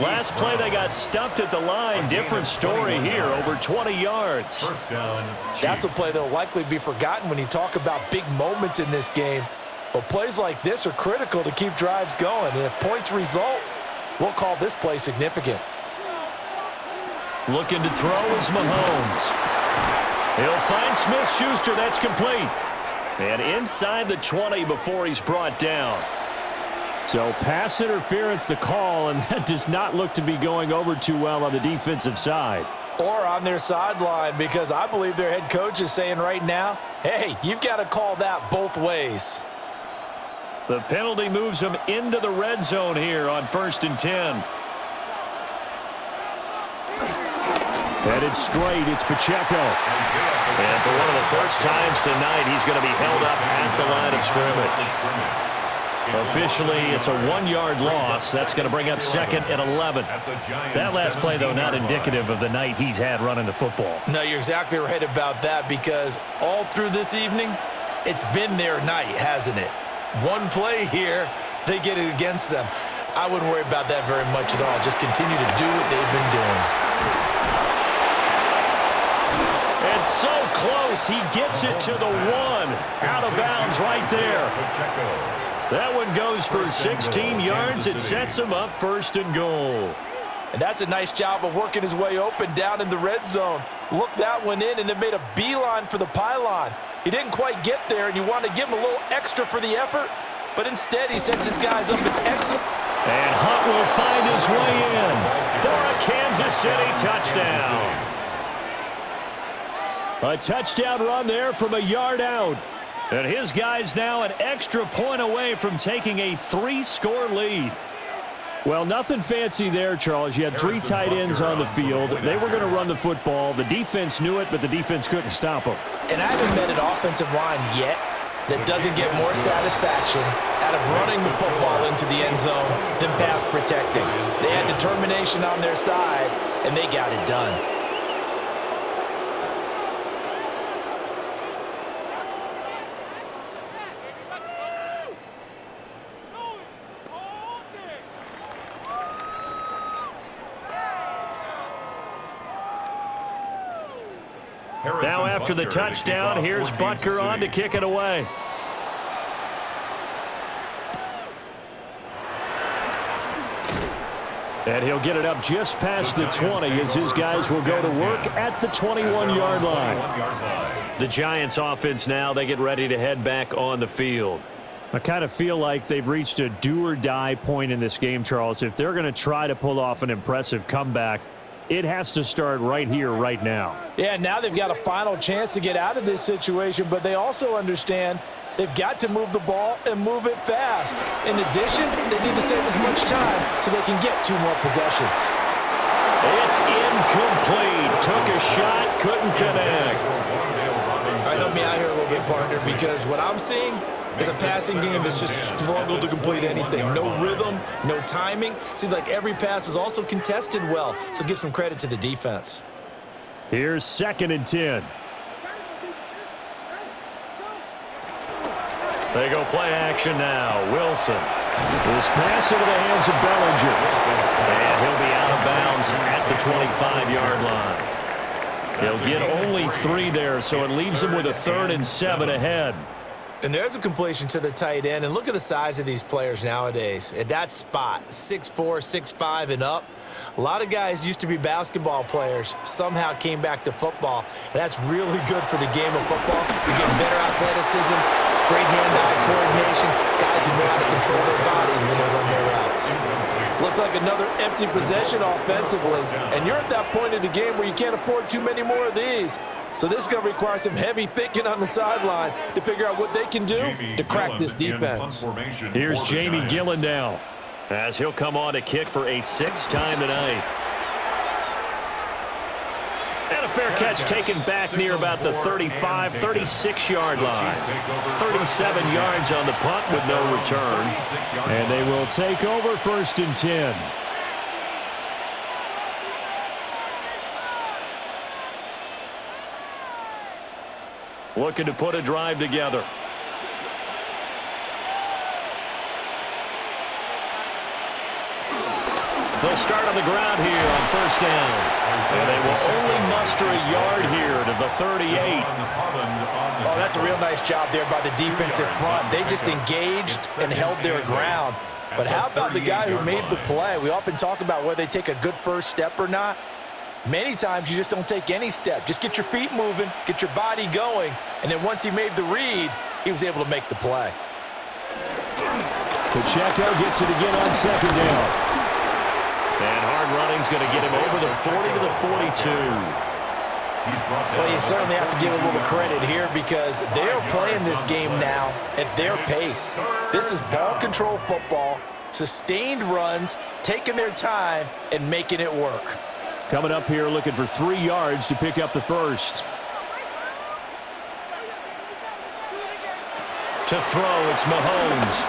A: Last play, they got stuffed at the line. Different story here, over 20 yards.
B: First down.
C: That's a play that will likely be forgotten when you talk about big moments in this game. But plays like this are critical to keep drives going. And if points result, we'll call this play significant.
A: Looking to throw is Mahomes. He'll find Smith-Schuster. That's complete. And inside the 20 before he's brought down. So pass interference the call, and that does not look to be going over too well on the defensive side.
C: Or on their sideline, because I believe their head coach is saying right now, hey, you've got to call that both ways.
A: The penalty moves him into the red zone here on 1st and 10. Headed straight, it's Pacheco. And for one of the first times tonight, he's going to be held up at the line of scrimmage. Officially, it's a 1-yard loss. That's going to bring up 2nd and 11. That last play, though, not indicative of the night he's had running the football.
D: No, you're exactly right about that, because all through this evening, it's been their night, hasn't it? One play here, they get it against them. I wouldn't worry about that very much at all. Just continue to do what they've been doing.
A: And so close, he gets it to the 1. Out of bounds right there. That one goes for 16 yards. It sets him up 1st and goal.
C: And that's a nice job of working his way open down in the red zone. Looked that one in and then made a beeline for the pylon. He didn't quite get there, and you want to give him a little extra for the effort, but instead he sets his guys up an excellent.
A: And Hunt will find his way in for a Kansas City touchdown. A touchdown run there from a yard out. And his guys now an extra point away from taking a 3-score lead. Well, nothing fancy there, Charles. You had 3 tight ends on the field. They were going to run the football. The defense knew it, but the defense couldn't stop them.
C: And I haven't met an offensive line yet that doesn't get more satisfaction out of running the football into the end zone than pass protecting. They had determination on their side, and they got it done.
A: Now after the touchdown, here's Butker on to kick it away. And he'll get it up just past the 20 as his guys will go to work at the 21-yard line. The Giants offense now, they get ready to head back on the field. I kind of feel like they've reached a do-or-die point in this game, Charles. If they're going to try to pull off an impressive comeback, it has to start right here, right now.
C: Yeah, now they've got a final chance to get out of this situation, but they also understand they've got to move the ball and move it fast. In addition, they need to save as much time so they can get 2 more possessions.
A: It's incomplete. Took a shot, couldn't connect.
D: All right, help me out here a little bit, partner, because what I'm seeing is a passing game that's just struggled to complete anything. No rhythm, no timing. Seems like every pass is also contested well, so give some credit to the defense.
A: Here's 2nd and 10. They go play action now. Wilson. This pass into the hands of Bellinger. And he'll be out of bounds at the 25-yard line. He'll get only 3 there, so it leaves him with a 3rd and 7 ahead.
D: And there's a completion to the tight end. And look at the size of these players nowadays. At that spot, 6'4", 6'5", and up. A lot of guys used to be basketball players, somehow came back to football. And that's really good for the game of football. You get better athleticism,
C: great hand-eye coordination, guys who know how to control their bodies when they run their routes.
D: Looks like another empty possession offensively, and you're at that point in the game where you can't afford too many more of these. So this is going to require some heavy thinking on the sideline to figure out what they can do to crack this defense.
A: Here's Jamie Gillen now, as he'll come on to kick for a 6th time tonight. And a fair catch taken back near about the 35, 36-yard line. 37 yards on the punt with no return. And they will take over 1st and 10. Looking to put a drive together. They'll start on the ground here on 1st down. And they will only muster a yard here to the 38.
C: Oh, that's a real nice job there by the defensive front. They just engaged and held their ground. But how about the guy who made the play? We often talk about whether they take a good first step or not. Many times you just don't take any step. Just get your feet moving, get your body going, and then once he made the read, he was able to make the play.
A: Pacheco gets it again on 2nd down. And hard running's going to get him over the 40 to the 42.
C: Well, you certainly have to give a little credit here because they're playing this game now at their pace. This is ball control football, sustained runs, taking their time, and making it work.
A: Coming up here looking for 3 yards to pick up the 1st. To throw, it's Mahomes.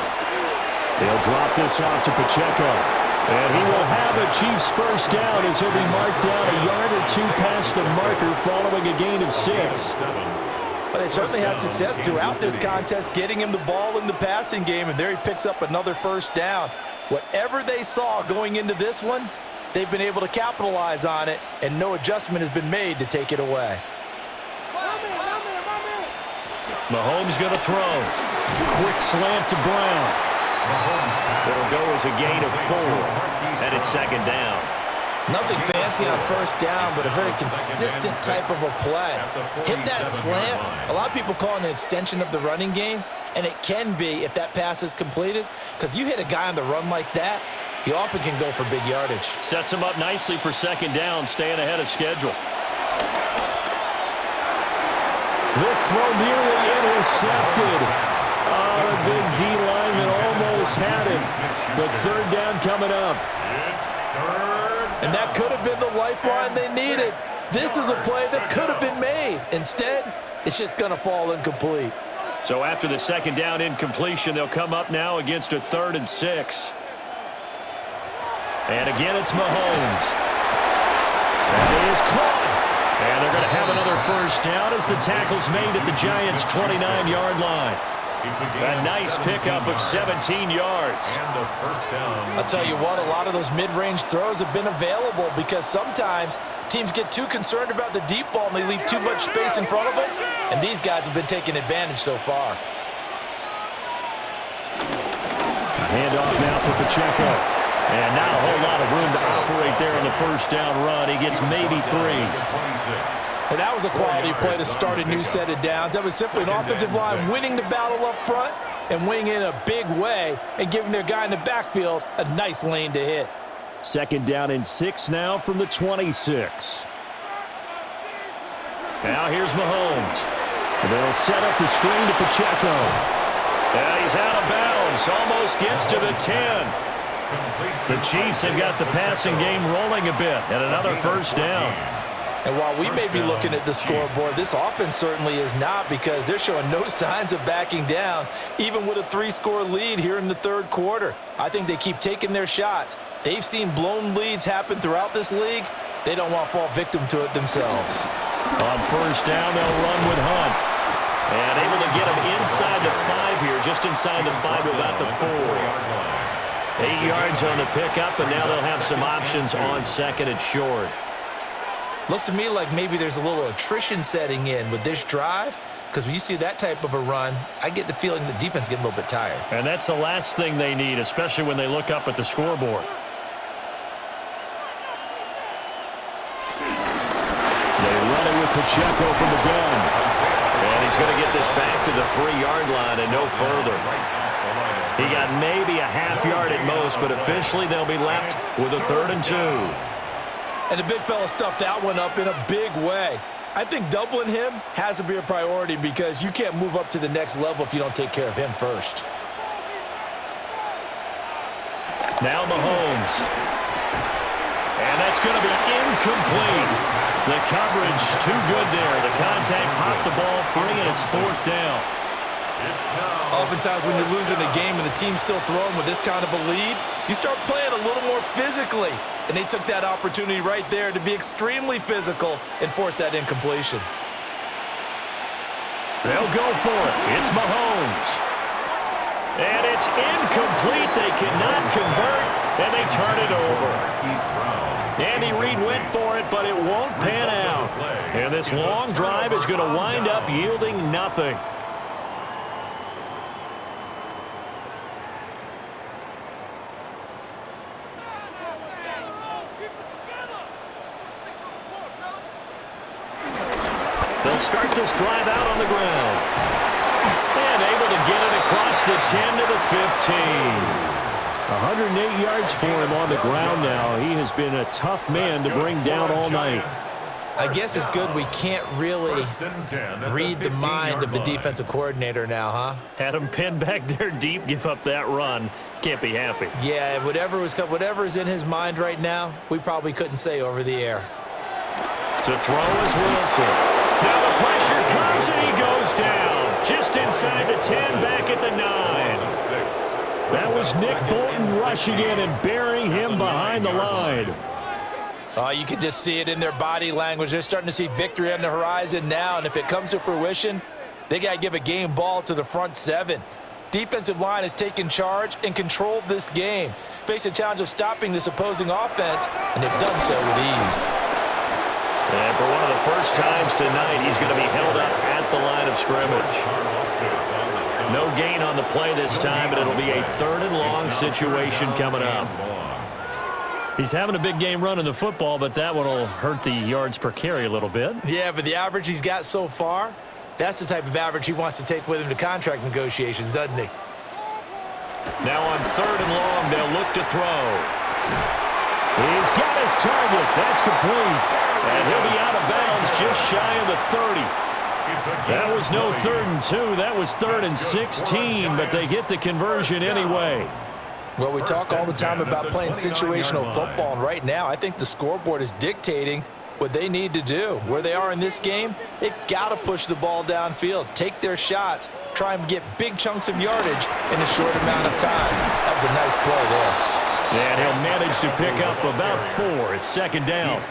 A: They'll drop this off to Pacheco. And he will have a Chiefs 1st down as he'll be marked down a yard or 2 past the marker following a gain of 6.
C: But they certainly had success throughout this contest, getting him the ball in the passing game, and there he picks up another 1st down. Whatever they saw going into this one, they've been able to capitalize on it, and no adjustment has been made to take it away.
A: Mahomes going to throw. Quick slant to Brown. It'll go as a gain of 4, and it's 2nd down.
C: Nothing fancy on 1st down, but a very consistent type of a play. Hit that slant. A lot of people call it an extension of the running game, and it can be if that pass is completed, because you hit a guy on the run like that, he often can go for big yardage.
A: Sets him up nicely for 2nd down, staying ahead of schedule. This throw nearly intercepted. Oh, a big D-line that almost had it. But 3rd down coming up.
C: And that could have been the lifeline they needed. This is a play that could have been made. Instead, it's just going to fall incomplete.
A: So after the 2nd down incompletion, they'll come up now against a 3rd and 6. And again, it's Mahomes. And it is caught. And they're going to have another 1st down as the tackle's made at the Giants' 29-yard line. A nice pickup of 17 yards.
C: I'll tell you what, a lot of those mid-range throws have been available because sometimes teams get too concerned about the deep ball and they leave too much space in front of them, and these guys have been taking advantage so far.
A: Handoff now for Pacheco. And not a whole lot of room to operate there on the 1st down run. He gets maybe 3.
C: And that was a quality play to start a new set of downs. That was simply an offensive line winning the battle up front and winning in a big way and giving their guy in the backfield a nice lane to hit.
A: 2nd down and 6 now from the 26. Now here's Mahomes. They'll set up the screen to Pacheco. And he's out of bounds. Almost gets to the 10. The Chiefs have got the passing game rolling a bit and another 1st down.
C: And while we may be looking at the scoreboard, this offense certainly is not because they're showing no signs of backing down, even with a 3-score lead here in the 3rd quarter. I think they keep taking their shots. They've seen blown leads happen throughout this league. They don't want to fall victim to it themselves.
A: On 1st down, they'll run with Hunt. And able to get him inside the 5 here, just inside the 5 to about the 4. 8 yards on the pickup, and now they'll have some options on 2nd and short.
C: Looks to me like maybe there's a little attrition setting in with this drive, because when you see that type of a run, I get the feeling the defense getting a little bit tired.
A: And that's the last thing they need, especially when they look up at the scoreboard. They run it with Pacheco from the gun. And he's He's going to get this back to the 3-yard line and no further. He got maybe a half yard at most, but officially they'll be left with a 3rd and 2.
D: And the big fella stuffed that one up in a big way. I think doubling him has to be a priority because you can't move up to the next level if you don't take care of him first.
A: Now Mahomes. And that's going to be incomplete. The coverage too good there. The contact popped the ball free, and it's 4th down.
D: Oftentimes when you're losing a game and the team's still throwing with this kind of a lead, you start playing a little more physically. And they took that opportunity right there to be extremely physical and force that incompletion.
A: They'll go for it. It's Mahomes. And it's incomplete. They cannot convert, and they turn it over. Andy Reid went for it, but it won't pan out. And this long drive is going to wind up yielding nothing. They'll start this drive out on the ground. And able to get it across the 10 to the 15.
E: 108 yards for him on the ground now. He has been a tough man to bring down all night.
D: I guess it's good we can't really read the mind of the defensive coordinator now, huh?
A: Had him pinned back there deep, give up that run. Can't be happy.
D: Yeah, whatever is in his mind right now, we probably couldn't say over the air.
A: To throw is Wilson. Now the pressure comes and he goes down. Just inside the 10, back at the 9.
E: That was Nick Bolton rushing in and burying him behind the line.
C: Oh, you can just see it in their body language. They're starting to see victory on the horizon now, and if it comes to fruition, they got to give a game ball to the front 7. Defensive line has taken charge and controlled this game. Face a challenge of stopping this opposing offense, and they've done so with ease.
A: And for one of the first times tonight, he's going to be held up at the line of scrimmage. No gain on the play this time, but it'll be a 3rd and long situation coming up.
E: He's having a big game running the football, but that one will hurt the yards per carry a little bit.
D: Yeah, but the average he's got so far, that's the type of average he wants to take with him to contract negotiations, doesn't he?
A: Now on 3rd and long, they'll look to throw.
E: He's got his target. That's complete.
A: And he'll be out of bounds just shy of the 30.
E: That was no 3rd and 2. That was 3rd and 16, but they get the conversion anyway.
C: Well, we talk all the time about playing situational football, and right now I think the scoreboard is dictating what they need to do. Where they are in this game, they've got to push the ball downfield, take their shots, try and get big chunks of yardage in a short amount of time. That was a nice play there.
A: And he'll manage to pick up about 4. It's 2nd down.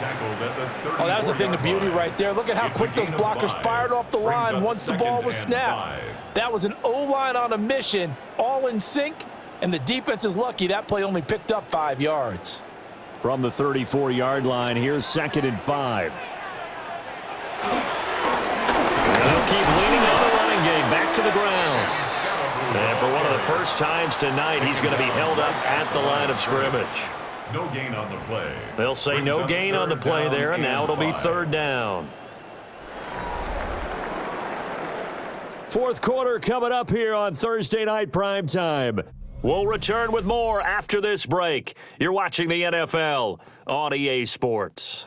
C: Oh, that was a thing of beauty right there. Look at how quick those blockers fired off the line once the ball was snapped. That was an O-line on a mission, all in sync, and the defense is lucky that play only picked up 5 yards.
E: From the 34-yard line, here's 2nd and 5.
A: And they'll keep leaning on the running game, back to the ground. And for one of the first times tonight, he's going to be held up at the line of scrimmage.
B: No gain on the play.
A: They'll say no gain on the play there, and now it'll be 3rd down.
E: 4th quarter coming up here on Thursday Night Primetime.
A: We'll return with more after this break. You're watching the NFL on EA Sports.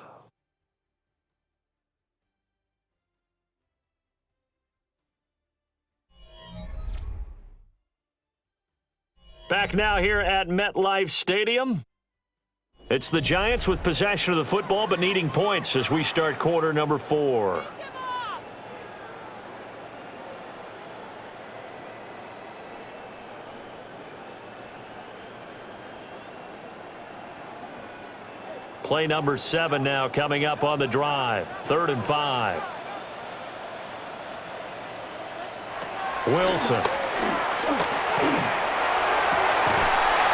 A: Back now here at MetLife Stadium. It's the Giants with possession of the football but needing points as we start quarter number 4. Play number 7 now coming up on the drive. 3rd and 5. Wilson.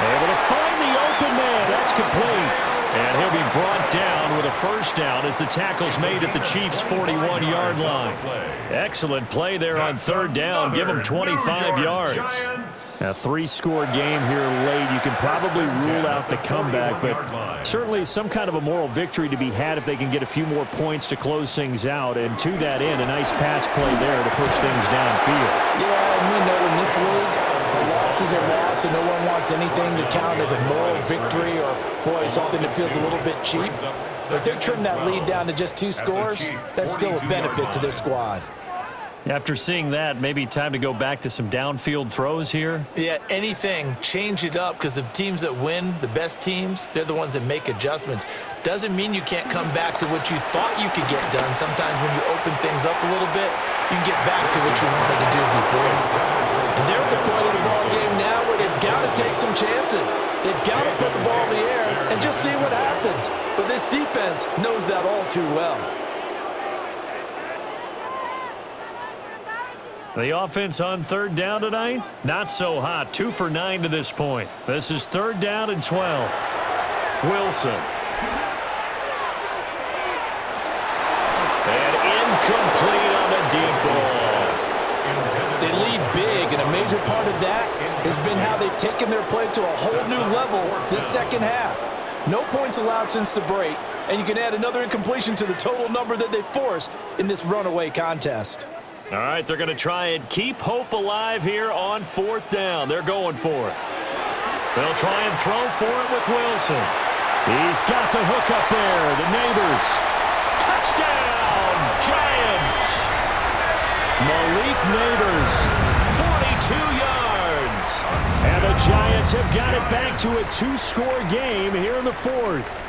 A: Able to find the open man. That's complete. And he'll be brought down with a first down as the tackle's made at the Chiefs' 41-yard line. Excellent play there on third down. Give them 25 yards.
E: A three-score game here late. You can probably rule out the comeback, but certainly some kind of a moral victory to be had if they can get a few more points to close things out. And to that end, a nice pass play there to push things downfield.
C: Yeah, and we know in this league, a loss is a loss, and no one wants anything to count as a moral victory or, boy, something that feels a little bit cheap. But if they trim that lead down to just 2 scores, that's still a benefit to this squad.
A: After seeing that, maybe time to go back to some downfield throws here.
C: Yeah, anything. Change it up, because the teams that win, the best teams, they're the ones that make adjustments. Doesn't mean you can't come back to what you thought you could get done. Sometimes when you open things up a little bit, you can get back to what you wanted to do before. And they're at the point of the ball game now where they've got to take some chances. They've got to put the ball in the air and just see what happens. But this defense knows that all too well.
A: The offense on third down tonight, not so hot. 2 for 9 to this point. This is third down and 12. Wilson. And incomplete on the deep ball.
C: They lead big, and a major part of that has been how they've taken their play to a whole new level this second half. No points allowed since the break, and you can add another incompletion to the total number that they forced in this runaway contest.
A: All right, they're going to try and keep hope alive here on fourth down. They're going for it. They'll try and throw for it with Wilson.
E: He's got the hook up there. The Neighbors.
A: Touchdown, Giants.
E: Malik Neighbors.
A: 42 yards.
E: And the Giants have got it back to a 2-score game here in the fourth.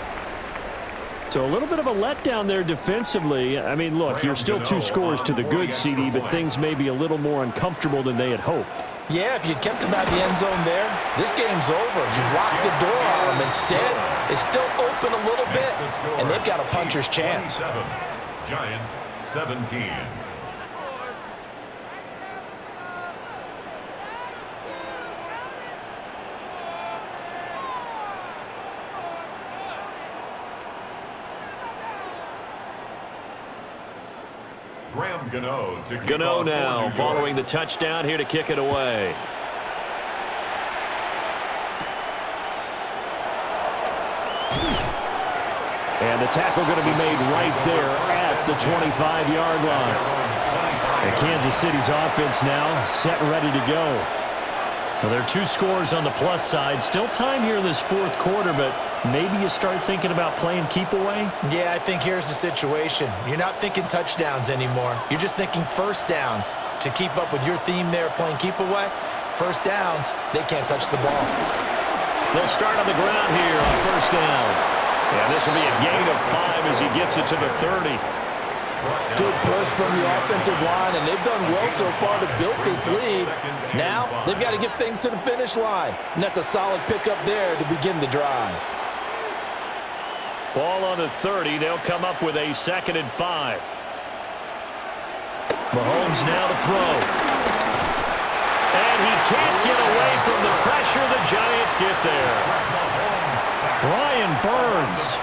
E: So a little bit of a letdown there defensively. I mean, look, you're still 2 scores to the good, CD, but things may be a little more uncomfortable than they had hoped.
C: Yeah, if you'd kept them out of the end zone there, this game's over. You've locked the door on them. Instead, it's still open a little bit, and they've got a puncher's chance.
B: Giants 17.
A: Gano now following the touchdown here to kick it away.
E: And the tackle going to be made right there at the 25-yard line. And Kansas City's offense now set and ready to go. Well, there are 2 scores on the plus side. Still time here in this fourth quarter, but maybe you start thinking about playing keep away?
C: Yeah, I think here's the situation. You're not thinking touchdowns anymore. You're just thinking first downs. To keep up with your theme there, playing keep away, first downs, they can't touch the ball.
A: They'll start on the ground here on first down. And this will be a gain of 5 as he gets it to the 30.
C: Good push from the offensive line, and they've done well so far to build this lead. Now, they've got to get things to the finish line, and that's a solid pickup there to begin the drive.
A: Ball on the 30. They'll come up with a 2nd and 5. Mahomes now to throw. And he can't get away from the pressure. The Giants get there. Brian Burns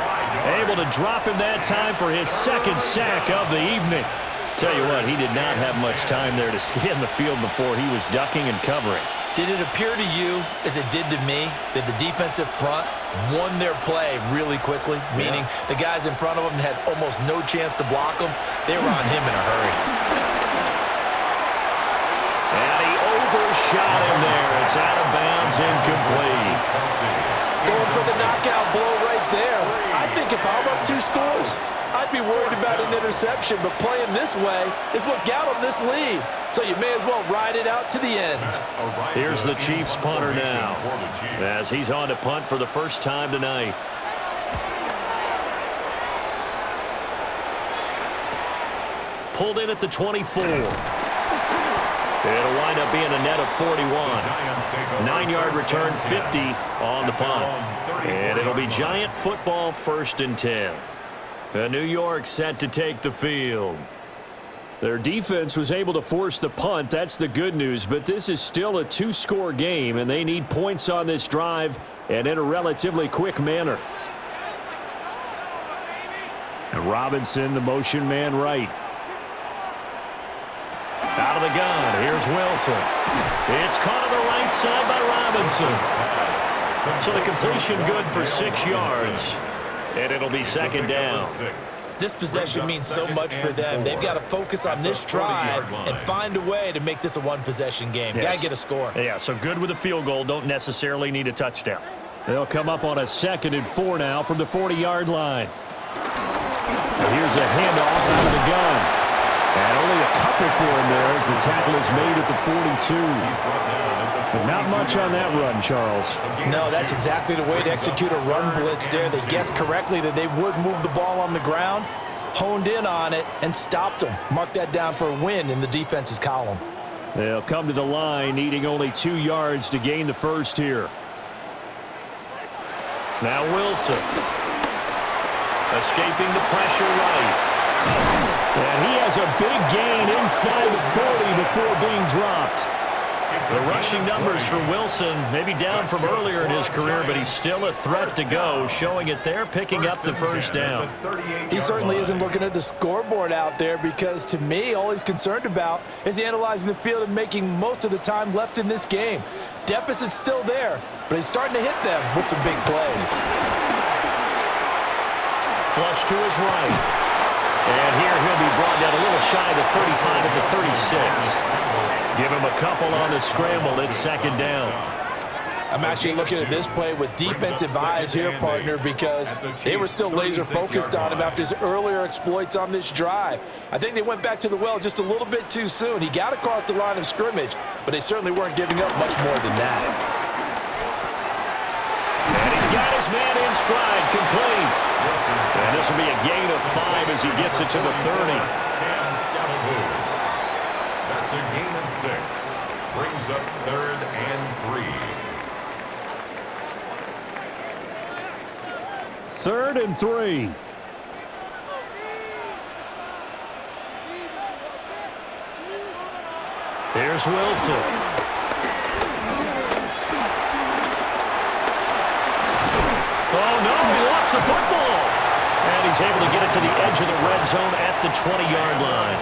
A: able to drop him that time for his 2nd sack of the evening. Tell you what, he did not have much time there to scan the field before he was ducking and covering.
C: Did it appear to you, as it did to me, that the defensive front won their play really quickly? Meaning the guys in front of them had almost no chance to block him. They were on him in a hurry.
A: And he overshot him there. It's out of bounds, incomplete.
C: Going for the knockout blow right there. I think if I'm up 2 scores, I'd be worried about an interception, but playing this way is what got them this lead. So you may as well ride it out to the end.
A: Here's the Chiefs punter now, as he's on to punt for the first time tonight. Pulled in at the 24. It'll wind up being a net of 41. 9-yard return, 50 on the punt. And it'll be Giant football, 1st and 10. New York set to take the field.
E: Their defense was able to force the punt. That's the good news, but this is still a 2-score game, and they need points on this drive and in a relatively quick manner. Robinson, the motion man right. Out of the gun, here's Wilson. It's caught on the right side by Robinson. So the completion good for 6 yards. And it'll be second down.
D: This possession means so much for them. They've got to focus on this drive and find a way to make this a one-possession game.
E: Yes.
D: Got to get a score.
E: Yeah, so good with a field goal. Don't necessarily need a touchdown. They'll come up on a 2nd and 4 now from the 40-yard line. Here's a handoff out of the gun. And only a couple for him there as the tackle is made at the 42. But not much on that run, Charles.
C: No, that's exactly the way to execute a run blitz there. They guessed correctly that they would move the ball on the ground, honed in on it, and stopped them. Mark that down for a win in the defense's column.
E: They'll come to the line, needing only 2 yards to gain the first here. Now Wilson. Escaping the pressure right. And he has a big gain inside the 40 before being dropped. The rushing numbers for Wilson, maybe down from earlier in his career, but he's still a threat to go, showing it there, picking up the first down.
C: He certainly isn't looking at the scoreboard out there because, to me, all he's concerned about is analyzing the field and making most of the time left in this game. Deficit's still there, but he's starting to hit them with some big plays.
E: Flush to his right. And here he'll be brought down a little shy of the 35 at the 36. Give him a couple on the scramble. It's second down.
C: I'm actually looking at this play with defensive eyes here, partner, because they were still laser focused on him after his earlier exploits on this drive. I think they went back to the well just a little bit too soon. He got across the line of scrimmage, but they certainly weren't giving up much more than that.
E: And he's got his man in stride, complete. And this will be a gain of 5 as he gets it to the 30.
B: That's a gain of 6. Brings up 3rd and 3.
E: 3rd and 3. Here's Wilson. Oh, no, he lost the football. And he's able to get it to the edge of the red zone at the 20-yard line.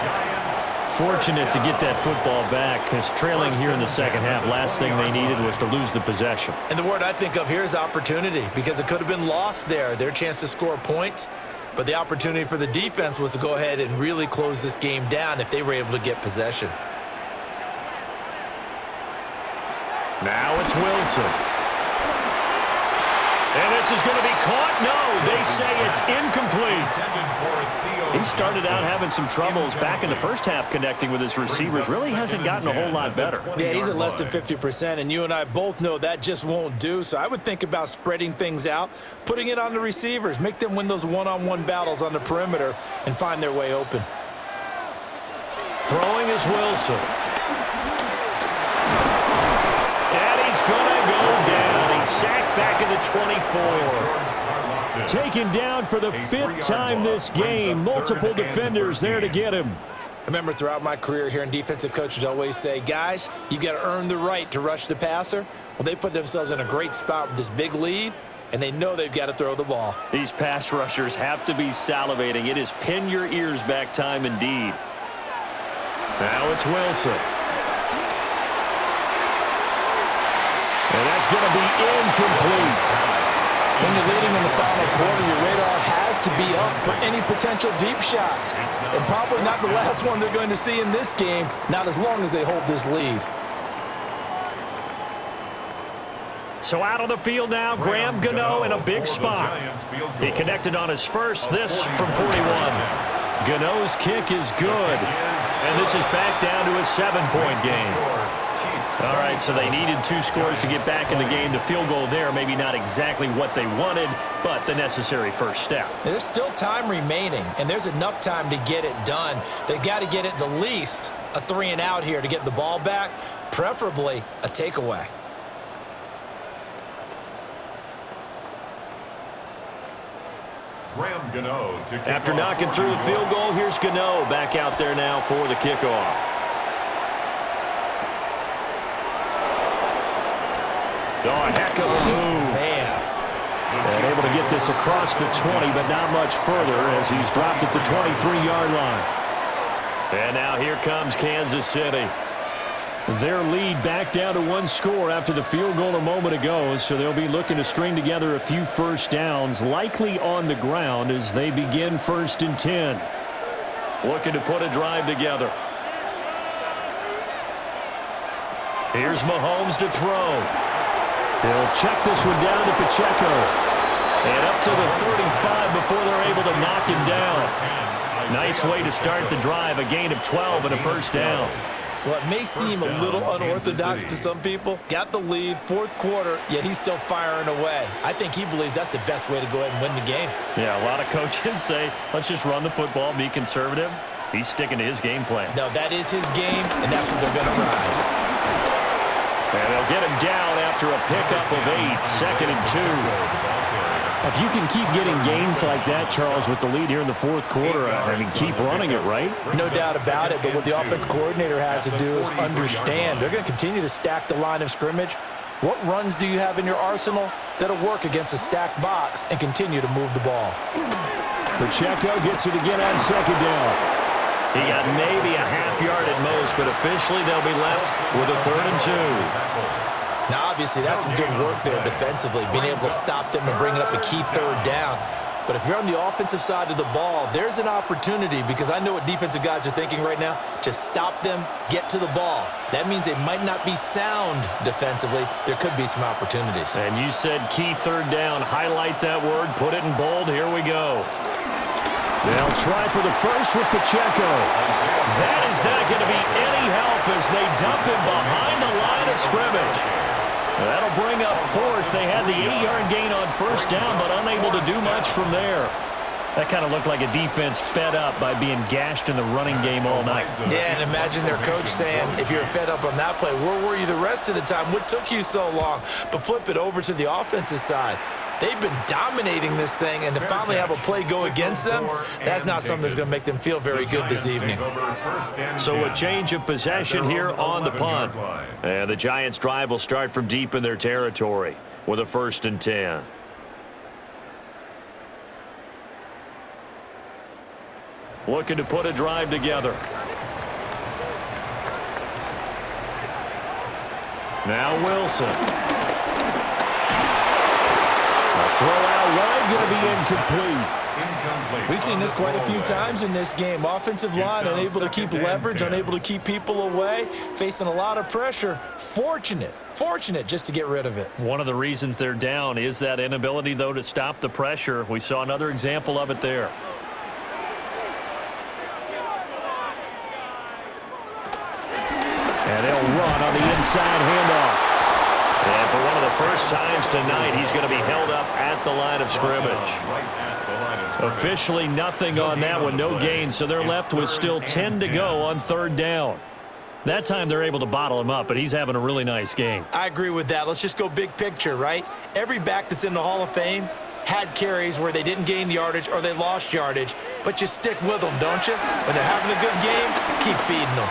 E: Fortunate to get that football back, because trailing here in the second half, last thing they needed was to lose the possession.
C: And the word I think of here is opportunity, because it could have been lost there, their chance to score points. But the opportunity for the defense was to go ahead and really close this game down if they were able to get possession.
E: Now it's Wilson. And this is going to be caught. No, they say it's incomplete. He started out having some troubles back in the first half connecting with his receivers. Really hasn't gotten a whole lot better.
C: Yeah, he's at less than 50%, and you and I both know that just won't do. So I would think about spreading things out, putting it on the receivers, make them win those one-on-one battles on the perimeter and find their way open.
E: Throwing is Wilson. And he's going to go down. He's sacked back at the 24. Taken down for the 5th time this game. Multiple defenders there to get him.
C: I remember throughout my career here in defensive coaches always say, guys, you got to earn the right to rush the passer. Well, they put themselves in a great spot with this big lead, and they know they've got to throw the ball.
E: These pass rushers have to be salivating. It is pin your ears back time indeed. Now it's Wilson. And that's going to be incomplete.
C: When you're leading in the final quarter, your radar has to be up for any potential deep shots. And probably not the last one they're going to see in this game, not as long as they hold this lead.
E: So out on the field now, Graham Gano in a big spot. He connected on his first, this from 41. Gano's kick is good. And this is back down to a 7-point game. All right, so they needed 2 scores to get back in the game. The field goal there, maybe not exactly what they wanted, but the necessary first step.
C: There's still time remaining, and there's enough time to get it done. They've got to get it the least a 3-and-out here to get the ball back, preferably a takeaway.
E: After knocking through the field goal, here's Gano back out there now for the kickoff.
C: Oh, a heck of a move. Man.
E: And able to get this across the 20, but not much further as he's dropped at the 23-yard line.
A: And now here comes Kansas City.
E: Their lead back down to one score after the field goal a moment ago, so they'll be looking to string together a few first downs, likely on the ground as they begin 1st and 10.
A: Looking to put a drive together. Here's Mahomes to throw.
E: He'll check this one down to Pacheco.
A: And up to the 35 before they're able to knock him down. Nice way to start the drive, a gain of 12 and a first down.
D: Well, it may seem a little unorthodox to some people. Got the lead, 4th quarter, yet he's still firing away. I think he believes that's the best way to go ahead and win the game.
A: Yeah, a lot of coaches say, let's just run the football, be conservative. He's sticking to his game plan.
D: No, that is his game, and that's what they're going to ride.
A: And they'll get him down after a pickup of 8, 2nd and 2.
E: If you can keep getting gains like that, Charles, with the lead here in the 4th quarter, I mean, keep running it, right?
C: No doubt about it, but what the offense coordinator has to do is understand. They're going to continue to stack the line of scrimmage. What runs do you have in your arsenal that'll work against a stacked box and continue to move the ball?
E: Pacheco gets it again on 2nd down.
A: He got maybe a half yard at most, but officially they'll be left with a 3rd and 2.
D: Now, obviously, that's some good work there defensively, being able to stop them and bringing up a key 3rd down. But if you're on the offensive side of the ball, there's an opportunity because I know what defensive guys are thinking right now. Just stop them, get to the ball. That means they might not be sound defensively. There could be some opportunities.
A: And you said key 3rd down. Highlight that word. Put it in bold. Here we go.
E: They'll try for the first with Pacheco.
A: That is not going to be any help as they dump him behind the line of scrimmage. That'll bring up 4th. They had the 8-yard gain on 1st down, but unable to do much from there. That kind of looked like a defense fed up by being gashed in the running game all night.
D: Yeah, and imagine their coach saying, if you're fed up on that play, where were you the rest of the time? What took you so long? But flip it over to the offensive side. They've been dominating this thing, and to finally have a play go against them, that's not something that's going to make them feel very good this evening.
A: So a change of possession here on the punt. And the Giants' drive will start from deep in their territory with a 1st and 10. Looking to put a drive together. Now Wilson. Throw out wide, going to be incomplete.
D: We've seen this quite a few times in this game. Offensive line unable to keep leverage, unable to keep people away, facing a lot of pressure. Fortunate just to get rid of it.
A: One of the reasons they're down is that inability, though, to stop the pressure. We saw another example of it there.
E: And they'll run on the inside handoff.
A: And for one of the first times tonight, he's going to be held up at the line of scrimmage. Officially nothing on that one, no gain, so they're left with still 10 to go on 3rd down. That time they're able to bottle him up, but he's having a really nice game.
D: I agree with that. Let's just go big picture, right? Every back that's in the Hall of Fame had carries where they didn't gain yardage or they lost yardage, but you stick with them, don't you? When they're having a good game, keep feeding them.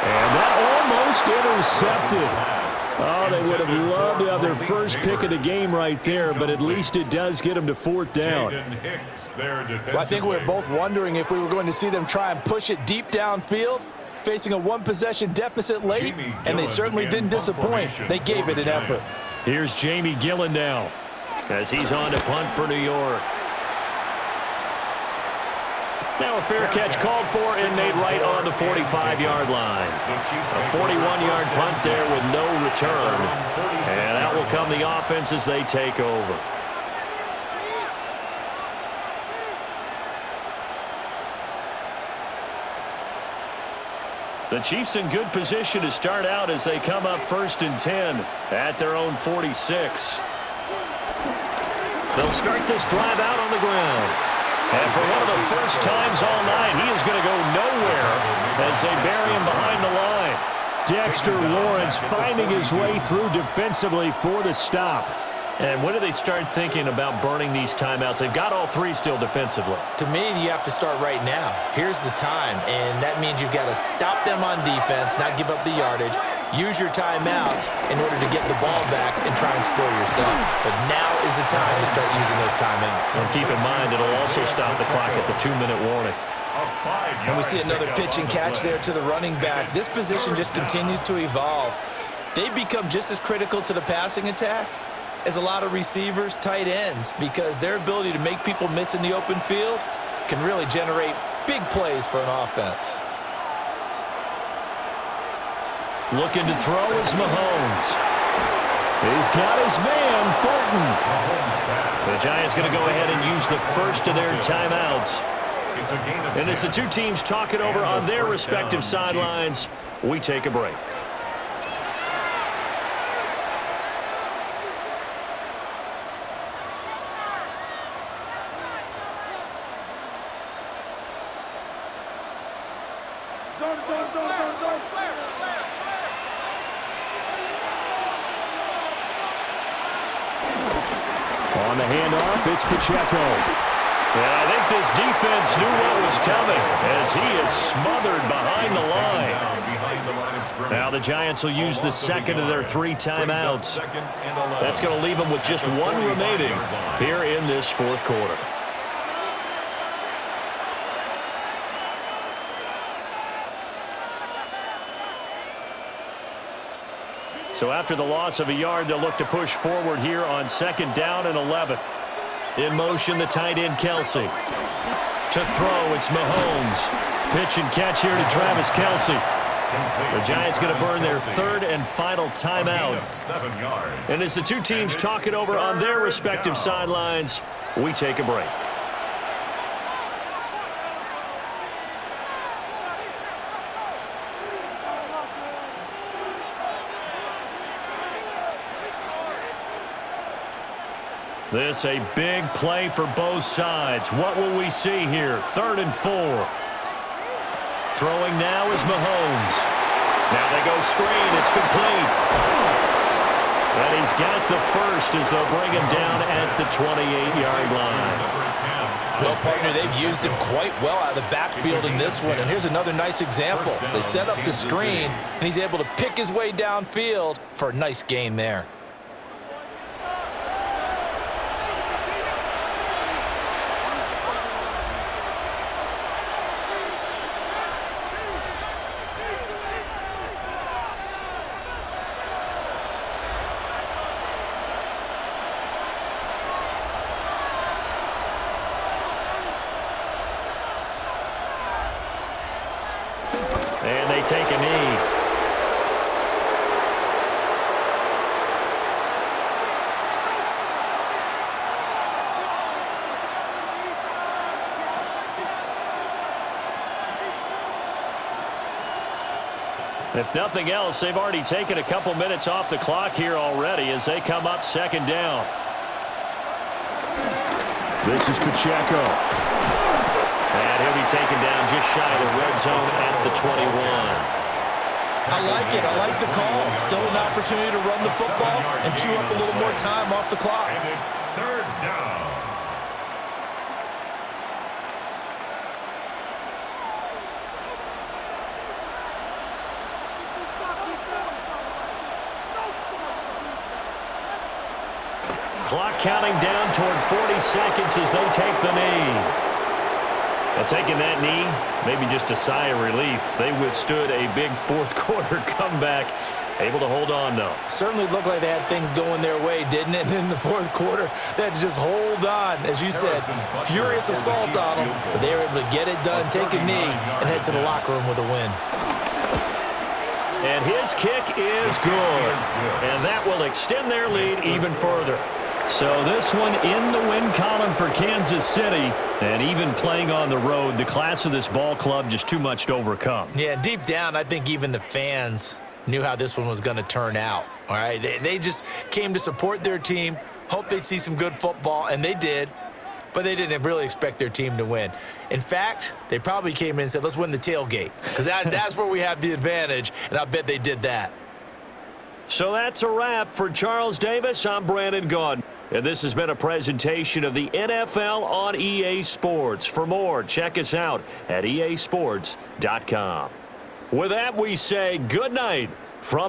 E: And that almost intercepted. Oh, they would have loved to have their first pick of the game right there, but at least it does get them to 4th down.
C: Well, I think we were both wondering if we were going to see them try and push it deep downfield, facing a 1-possession deficit late, and they certainly didn't disappoint. They gave it an effort.
A: Here's Jamie Gillen now as he's on to punt for New York. Now a fair catch called for and made right on the 45-yard line. A 41-yard punt there with no return. And that will come the offense as they take over. The Chiefs in good position to start out as they come up 1st and 10 at their own 46. They'll start this drive out on the ground. And for one of the first times all night, he is going to go nowhere as they bury him behind the line.
E: Dexter Lawrence finding his way through defensively for the stop.
A: And when do they start thinking about burning these timeouts? They've got all 3 still defensively.
D: To me, you have to start right now. Here's the time, and that means you've got to stop them on defense, not give up the yardage,
C: use your timeouts in order to get the ball back and try and score yourself. But now is the time to start using those timeouts.
A: And keep in mind, it'll also stop the clock at the 2-minute warning.
C: And we see another pitch and catch there to the running back. This position just continues to evolve. They become just as critical to the passing attack as a lot of receivers, tight ends, because their ability to make people miss in the open field can really generate big plays for an offense.
A: Looking to throw is Mahomes. He's got his man, Thornton. The Giants going to go ahead and use the first of their timeouts. And as the two teams talk it over on their respective sidelines, we take a break.
E: On the handoff, it's Pacheco.
A: And I think this defense knew what was coming as he is smothered behind the line. Now the Giants will use the second of their 3 timeouts. That's going to leave them with just 1 remaining here in this fourth quarter. So after the loss of a yard, they'll look to push forward here on 2nd down and 11. In motion, the tight end, Kelsey. To throw, it's Mahomes. Pitch and catch here to Travis Kelsey. The Giants going to burn their 3rd and final timeout. And as the two teams talk it over on their respective sidelines, we take a break. This a big play for both sides. What will we see here? 3rd and 4. Throwing now is Mahomes. Now they go screen. It's complete. And he's got the first as they'll bring him down at the 28-yard line.
C: Well, partner, they've used him quite well out of the backfield in this one. And here's another nice example. They set up the screen, and he's able to pick his way downfield for a nice gain there.
A: And they take a knee. If nothing else, they've already taken a couple minutes off the clock here already as they come up 2nd down.
E: This is Pacheco.
A: And he'll be taken down just shy of the red zone at the 21.
C: I like it. I like the call. Still an opportunity to run the football and chew up a little more time off the clock.
B: And it's 3rd down.
A: Clock counting down toward 40 seconds as they take the knee. And taking that knee, maybe just a sigh of relief. They withstood a big fourth quarter comeback. Able to hold on, though.
C: Certainly looked like they had things going their way, didn't it? And in the fourth quarter, they had to just hold on. As you said, furious assault on them, but they were able to get it done, take a knee, and head to the locker room with a win.
A: And his kick is good. And that will extend their lead even further. So this one in the win column for Kansas City. And even playing on the road, the class of this ball club just too much to overcome.
C: Yeah, deep down, I think even the fans knew how this one was going to turn out. All right, they just came to support their team, hoped they'd see some good football, and they did. But they didn't really expect their team to win. In fact, they probably came in and said, let's win the tailgate. Because that's where we have the advantage, and I bet they did that.
A: So that's a wrap for Charles Davis. I'm Brandon Gaudin. And this has been a presentation of the NFL on EA Sports. For more, check us out at easports.com. With that, we say good night from